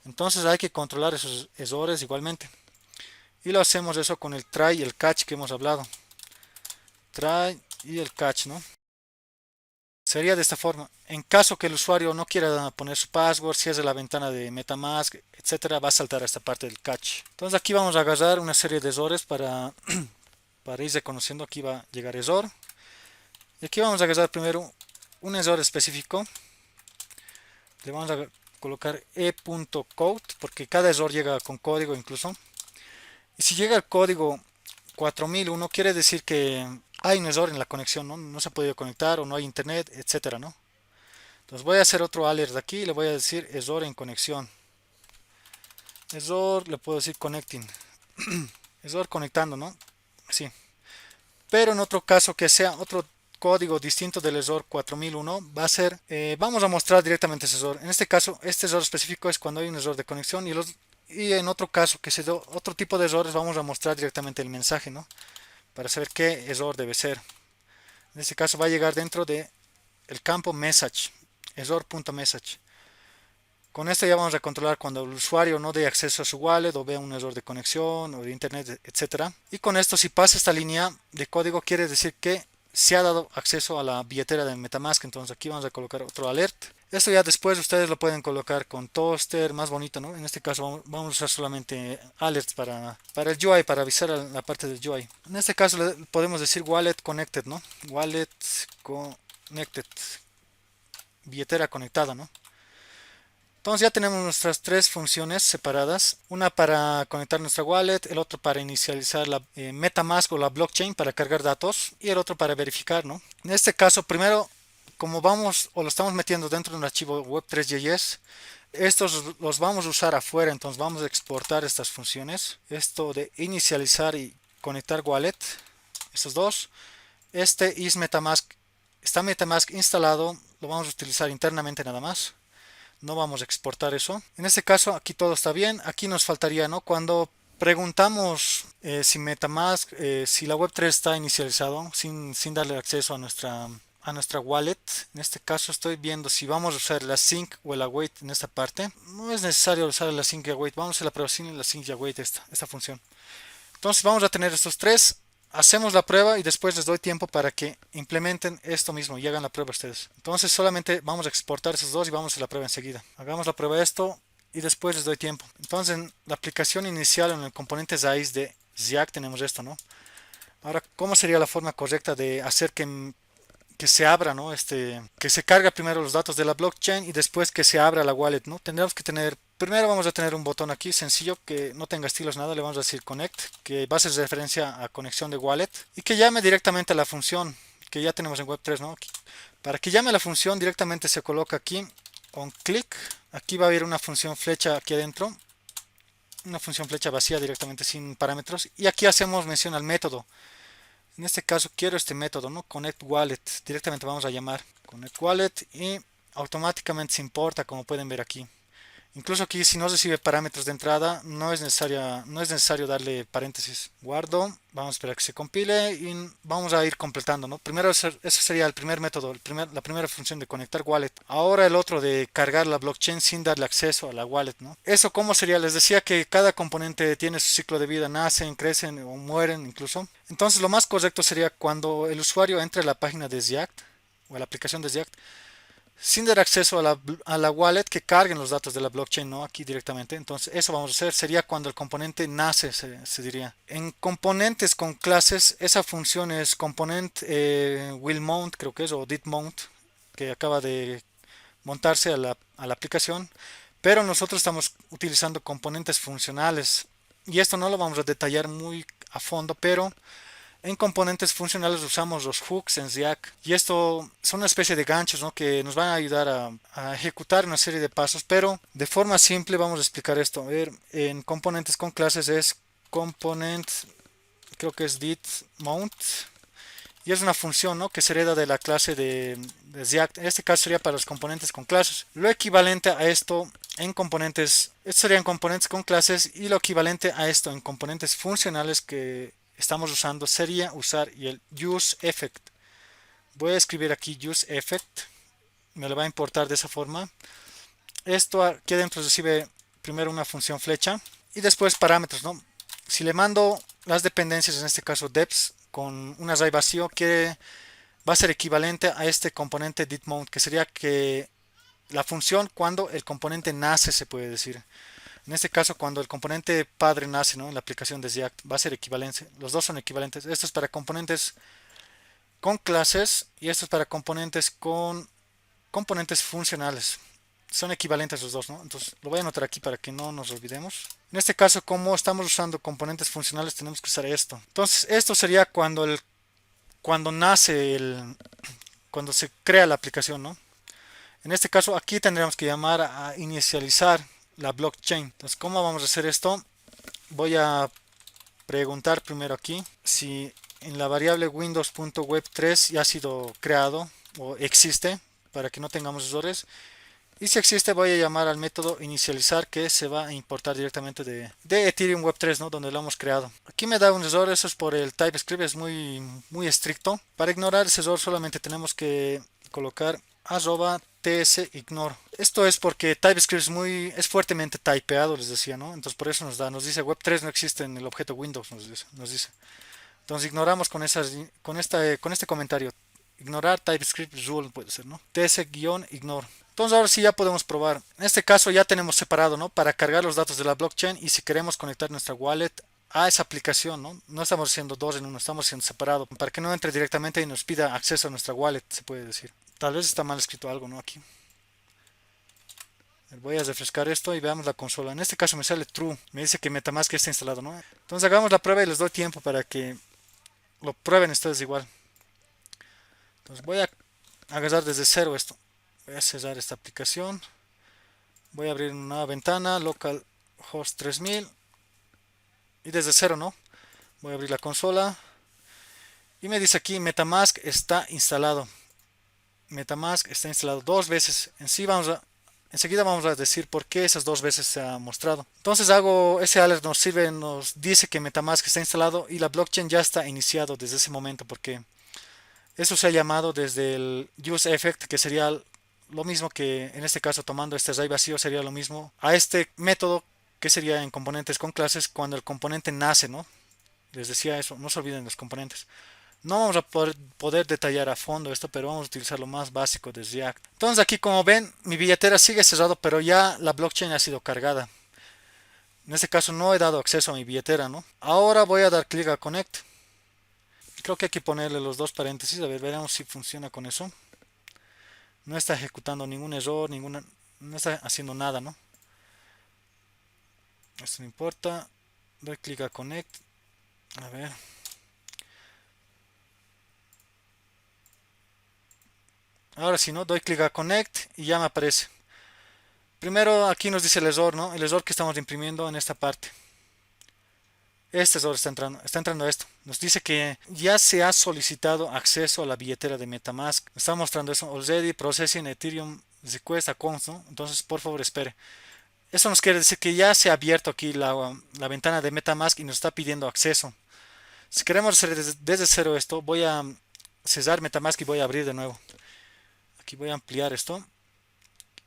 Entonces hay que controlar esos errores igualmente. Y lo hacemos eso con el try y el catch que hemos hablado. Try y el catch, ¿no? Sería de esta forma. En caso que el usuario no quiera poner su password, cierre la ventana de MetaMask, etcétera, va a saltar a esta parte del catch. Entonces aquí vamos a agarrar una serie de errores para ir reconociendo. Aquí va a llegar error. Y aquí vamos a agarrar primero un error específico. Le vamos a colocar e.code porque cada error llega con código incluso. Y si llega el código 4001 quiere decir que hay un error en la conexión, ¿no? No se ha podido conectar o no hay internet, etcétera, ¿no? Entonces voy a hacer otro alert de aquí y le voy a decir error en conexión. Error, le puedo decir connecting. Error conectando, ¿no? Sí. Pero en otro caso que sea otro código distinto del error 4001 va a ser, vamos a mostrar directamente ese error. En este caso, este error específico es cuando hay un error de conexión y en otro caso que se da otro tipo de errores vamos a mostrar directamente el mensaje, ¿no? Para saber qué error debe ser. En este caso va a llegar dentro de el campo message, error.message. Con esto ya vamos a controlar cuando el usuario no dé acceso a su wallet o vea un error de conexión o de internet, etcétera. Y con esto, si pasa esta línea de código, quiere decir que se ha dado acceso a la billetera de MetaMask. Entonces aquí vamos a colocar otro alert. Esto ya después ustedes lo pueden colocar con Toaster, más bonito, ¿no? En este caso vamos a usar solamente alerts para el UI, para avisar a la parte del UI. En este caso le podemos decir wallet connected, ¿no? Wallet connected, billetera conectada, ¿no? Entonces ya tenemos nuestras tres funciones separadas, una para conectar nuestra wallet, el otro para inicializar la MetaMask o la blockchain para cargar datos y el otro para verificar, ¿no? En este caso, primero, como vamos o lo estamos metiendo dentro de un archivo web3.js, estos los vamos a usar afuera, entonces vamos a exportar estas funciones, esto de inicializar y conectar wallet, estos dos, este is MetaMask, está MetaMask instalado, lo vamos a utilizar internamente nada más. No vamos a exportar eso. En este caso aquí todo está bien. Aquí nos faltaría, ¿no? Cuando preguntamos si MetaMask, si la Web3 está inicializado sin darle acceso a nuestra wallet. En este caso estoy viendo si vamos a usar el async o el await en esta parte. No es necesario usar el async y await. Vamos a hacer la prueba sin el async y await esta función. Entonces vamos a tener estos tres. Hacemos la prueba y después les doy tiempo para que implementen esto mismo y hagan la prueba ustedes. Entonces solamente vamos a exportar esos dos y vamos a la prueba enseguida. Hagamos la prueba de esto y después les doy tiempo. Entonces en la aplicación inicial, en el componente raíz de Ziac tenemos esto, ¿no? Ahora, ¿cómo sería la forma correcta de hacer que se abra, ¿no? Que se carga primero los datos de la blockchain y después que se abra la wallet, ¿no? Tendremos que tener, primero vamos a tener un botón aquí sencillo que no tenga estilos nada, le vamos a decir connect, que va a ser referencia a conexión de wallet y que llame directamente a la función que ya tenemos en Web3, ¿no? Para que llame a la función directamente se coloca aquí on click, aquí va a haber una función flecha aquí adentro, una función flecha vacía directamente sin parámetros y aquí hacemos mención al método. En este caso quiero este método, ¿no? Connect Wallet. Directamente vamos a llamar Connect Wallet y automáticamente se importa, como pueden ver aquí. Incluso aquí si no recibe parámetros de entrada, no es necesario darle paréntesis. Guardo, vamos a esperar que se compile y vamos a ir completando, ¿no? Primero ese sería el primer método, la primera función de conectar wallet. Ahora el otro de cargar la blockchain sin darle acceso a la wallet, ¿no? Eso cómo sería, les decía que cada componente tiene su ciclo de vida, nacen, crecen o mueren incluso. Entonces lo más correcto sería cuando el usuario entre a la página de Ziact o a la aplicación de Ziact sin dar acceso a la wallet que carguen los datos de la blockchain, ¿no? Aquí directamente. Entonces eso vamos a hacer, sería cuando el componente nace, se diría. En componentes con clases, esa función es component will mount, creo que es, o did mount, que acaba de montarse a la aplicación. Pero nosotros estamos utilizando componentes funcionales. Y esto no lo vamos a detallar muy a fondo, pero en componentes funcionales usamos los hooks en Ziac y esto son una especie de ganchos, ¿no? Que nos van a ayudar a ejecutar una serie de pasos, pero de forma simple vamos a explicar esto. A ver, en componentes con clases es component, creo que es did mount y es una función, ¿no? Que se hereda de la clase de Ziac. En este caso sería para los componentes con clases. Lo equivalente a esto en componentes, estos serían componentes con clases y lo equivalente a esto en componentes funcionales que estamos usando sería usar el use effect. Voy a escribir aquí use effect, me lo va a importar de esa forma. Esto aquí adentro recibe primero una función flecha y después parámetros, ¿no? Si le mando las dependencias, en este caso deps, con un array vacío, que va a ser equivalente a este componente didMount, que sería que la función cuando el componente nace, se puede decir. En este caso, cuando el componente padre nace, ¿no? En la aplicación de React, va a ser equivalente. Los dos son equivalentes. Esto es para componentes con clases y esto es para componentes con componentes funcionales. Son equivalentes los dos, ¿no? Entonces lo voy a anotar aquí para que no nos olvidemos. En este caso, como estamos usando componentes funcionales, tenemos que usar esto. Entonces, esto sería cuando nace cuando se crea la aplicación, ¿no? En este caso, aquí tendríamos que llamar a inicializar la blockchain. Entonces, ¿cómo vamos a hacer esto? Voy a preguntar primero aquí si en la variable windows.web3 ya ha sido creado o existe para que no tengamos errores. Y si existe, voy a llamar al método inicializar que se va a importar directamente de Ethereum Web3, ¿no? Donde lo hemos creado. Aquí me da un error, eso es por el TypeScript, es muy estricto. Para ignorar ese error solamente tenemos que colocar @tsignore. Esto es porque TypeScript es fuertemente typeado, les decía, ¿no? Entonces por eso nos dice Web3 no existe en el objeto Windows, nos dice. Entonces ignoramos con este comentario. Ignorar TypeScript rule puede ser, ¿no? ts-ignore. Entonces ahora sí ya podemos probar. En este caso ya tenemos separado, ¿no? Para cargar los datos de la blockchain y si queremos conectar nuestra wallet a esa aplicación, ¿no? No estamos haciendo dos en uno, estamos haciendo separado. Para que no entre directamente y nos pida acceso a nuestra wallet, se puede decir. Tal vez está mal escrito algo, ¿no? Aquí. Voy a refrescar esto y veamos la consola. En este caso me sale true. Me dice que MetaMask está instalado, ¿no? Entonces hagamos la prueba y les doy tiempo para que lo prueben ustedes igual. Entonces voy a agarrar desde cero esto. Voy a cerrar esta aplicación. Voy a abrir una nueva ventana, localhost 3000. Y desde cero, ¿no? Voy a abrir la consola. Y me dice aquí MetaMask está instalado. MetaMask está instalado dos veces. Enseguida vamos a decir por qué esas dos veces se ha mostrado. Entonces hago ese alert, nos dice que MetaMask está instalado y la blockchain ya está iniciado desde ese momento porque eso se ha llamado desde el use effect, que sería lo mismo que en este caso tomando este array vacío sería lo mismo a este método que sería en componentes con clases cuando el componente nace, ¿no? Les decía eso, no se olviden los componentes. No vamos a poder detallar a fondo esto, pero vamos a utilizar lo más básico de React. Entonces aquí como ven, mi billetera sigue cerrado, pero ya la blockchain ha sido cargada. En este caso no he dado acceso a mi billetera, ¿no? Ahora voy a dar clic a Connect. Creo que hay que ponerle los dos paréntesis, a ver, veremos si funciona con eso. No está ejecutando ningún error, no está haciendo nada, ¿no? Esto no importa. Doy clic a Connect. A ver. Ahora sí, ¿no? Doy clic a Connect y ya me aparece. Primero aquí nos dice el error, ¿no? El error que estamos imprimiendo en esta parte. Este error está entrando esto. Nos dice que ya se ha solicitado acceso a la billetera de MetaMask. Está mostrando eso. Already processing Ethereum request accounts, ¿no? Entonces, por favor, espere. Eso nos quiere decir que ya se ha abierto aquí la ventana de MetaMask y nos está pidiendo acceso. Si queremos hacer desde cero esto, voy a cesar MetaMask y voy a abrir de nuevo. Aquí voy a ampliar esto.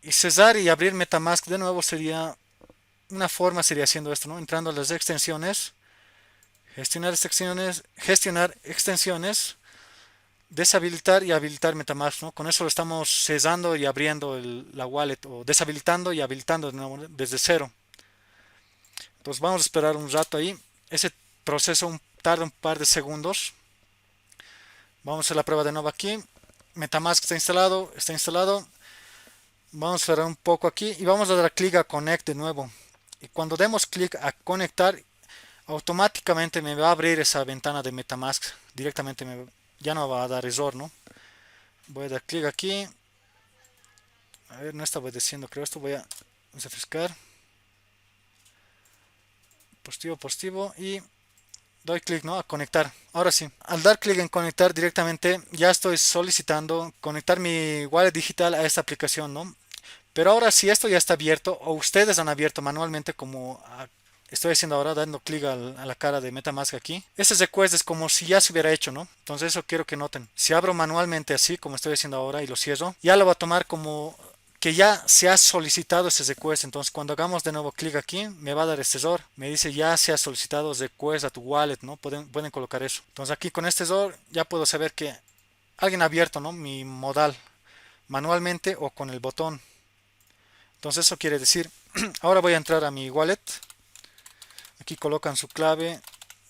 Y cesar y abrir MetaMask de nuevo sería una forma, sería haciendo esto, ¿no? Entrando a las extensiones, gestionar extensiones, deshabilitar y habilitar MetaMask, ¿no? Con eso lo estamos cesando y abriendo la wallet o deshabilitando y habilitando de nuevo desde cero. Entonces vamos a esperar un rato ahí. Ese proceso tarda un par de segundos. Vamos a hacer la prueba de nuevo aquí. MetaMask está instalado, está instalado. Vamos a cerrar un poco aquí y vamos a dar clic a Connect de nuevo. Y cuando demos clic a conectar, automáticamente me va a abrir esa ventana de MetaMask. Directamente ya no va a dar error, ¿no? Voy a dar clic aquí. A ver, no está obedeciendo, creo esto. Voy a refrescar. Positivo y doy clic, ¿no? A conectar. Ahora sí, al dar clic en conectar directamente, ya estoy solicitando conectar mi wallet digital a esta aplicación, ¿no? Pero ahora si esto ya está abierto o ustedes han abierto manualmente como estoy haciendo ahora dando clic a la cara de MetaMask aquí, ese request es como si ya se hubiera hecho, ¿no? Entonces eso quiero que noten. Si abro manualmente así como estoy haciendo ahora y lo cierro, ya lo va a tomar como que ya se ha solicitado ese request. Entonces cuando hagamos de nuevo clic aquí me va a dar este error, me dice ya se ha solicitado request a tu wallet, ¿no? Pueden colocar eso. Entonces aquí con este error ya puedo saber que alguien ha abierto, ¿no? Mi modal manualmente o con el botón. Entonces eso quiere decir, ahora voy a entrar a mi wallet. Aquí colocan su clave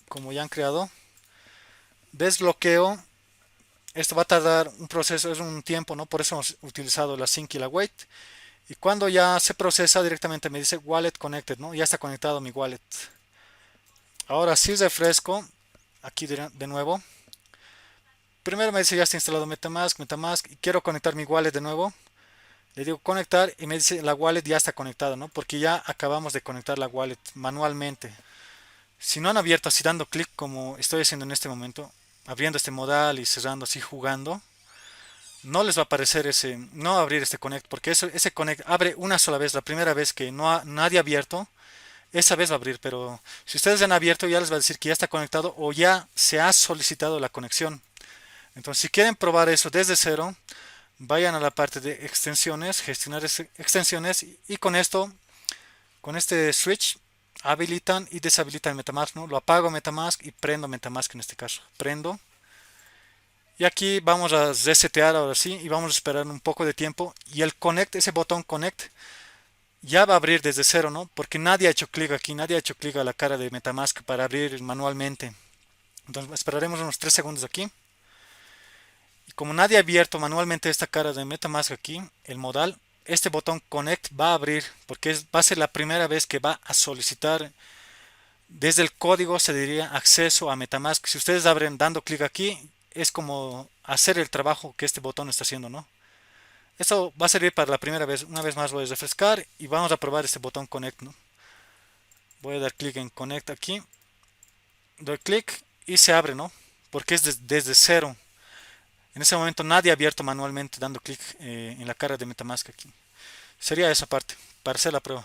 como ya han creado. Desbloqueo. Esto va a tardar un proceso, es un tiempo, ¿no? Por eso hemos utilizado la sync y la wait. Y cuando ya se procesa directamente me dice wallet connected, ¿no? Ya está conectado mi wallet. Ahora si refresco, aquí de nuevo. Primero me dice ya está instalado MetaMask y quiero conectar mi wallet de nuevo. Le digo conectar y me dice la wallet ya está conectada, ¿no? Porque ya acabamos de conectar la wallet manualmente. Si no han abierto así dando clic como estoy haciendo en este momento, abriendo este modal y cerrando así jugando, no les va a aparecer no abrir este connect, porque ese connect abre una sola vez, la primera vez que nadie ha abierto, esa vez va a abrir, pero si ustedes han abierto ya les va a decir que ya está conectado o ya se ha solicitado la conexión. Entonces si quieren probar eso desde cero, vayan a la parte de extensiones, gestionar extensiones y con esto, con este switch, habilitan y deshabilitan MetaMask, ¿no? Lo apago MetaMask y prendo MetaMask en este caso. Prendo. Y aquí vamos a resetear ahora sí y vamos a esperar un poco de tiempo y el connect, ese botón connect, ya va a abrir desde cero, ¿no? Porque nadie ha hecho clic aquí, nadie ha hecho clic a la cara de MetaMask para abrir manualmente. Entonces esperaremos unos 3 segundos aquí. Y como nadie ha abierto manualmente esta cara de MetaMask aquí, el modal, este botón Connect va a abrir porque va a ser la primera vez que va a solicitar desde el código, se diría, acceso a MetaMask. Si ustedes abren dando clic aquí, es como hacer el trabajo que este botón está haciendo, ¿no? Esto va a servir para la primera vez. Una vez más voy a refrescar y vamos a probar este botón Connect, ¿no? Voy a dar clic en Connect aquí, doy clic y se abre, ¿no? Porque es desde cero. En ese momento nadie ha abierto manualmente dando clic en la cara de MetaMask aquí. Sería esa parte, para hacer la prueba.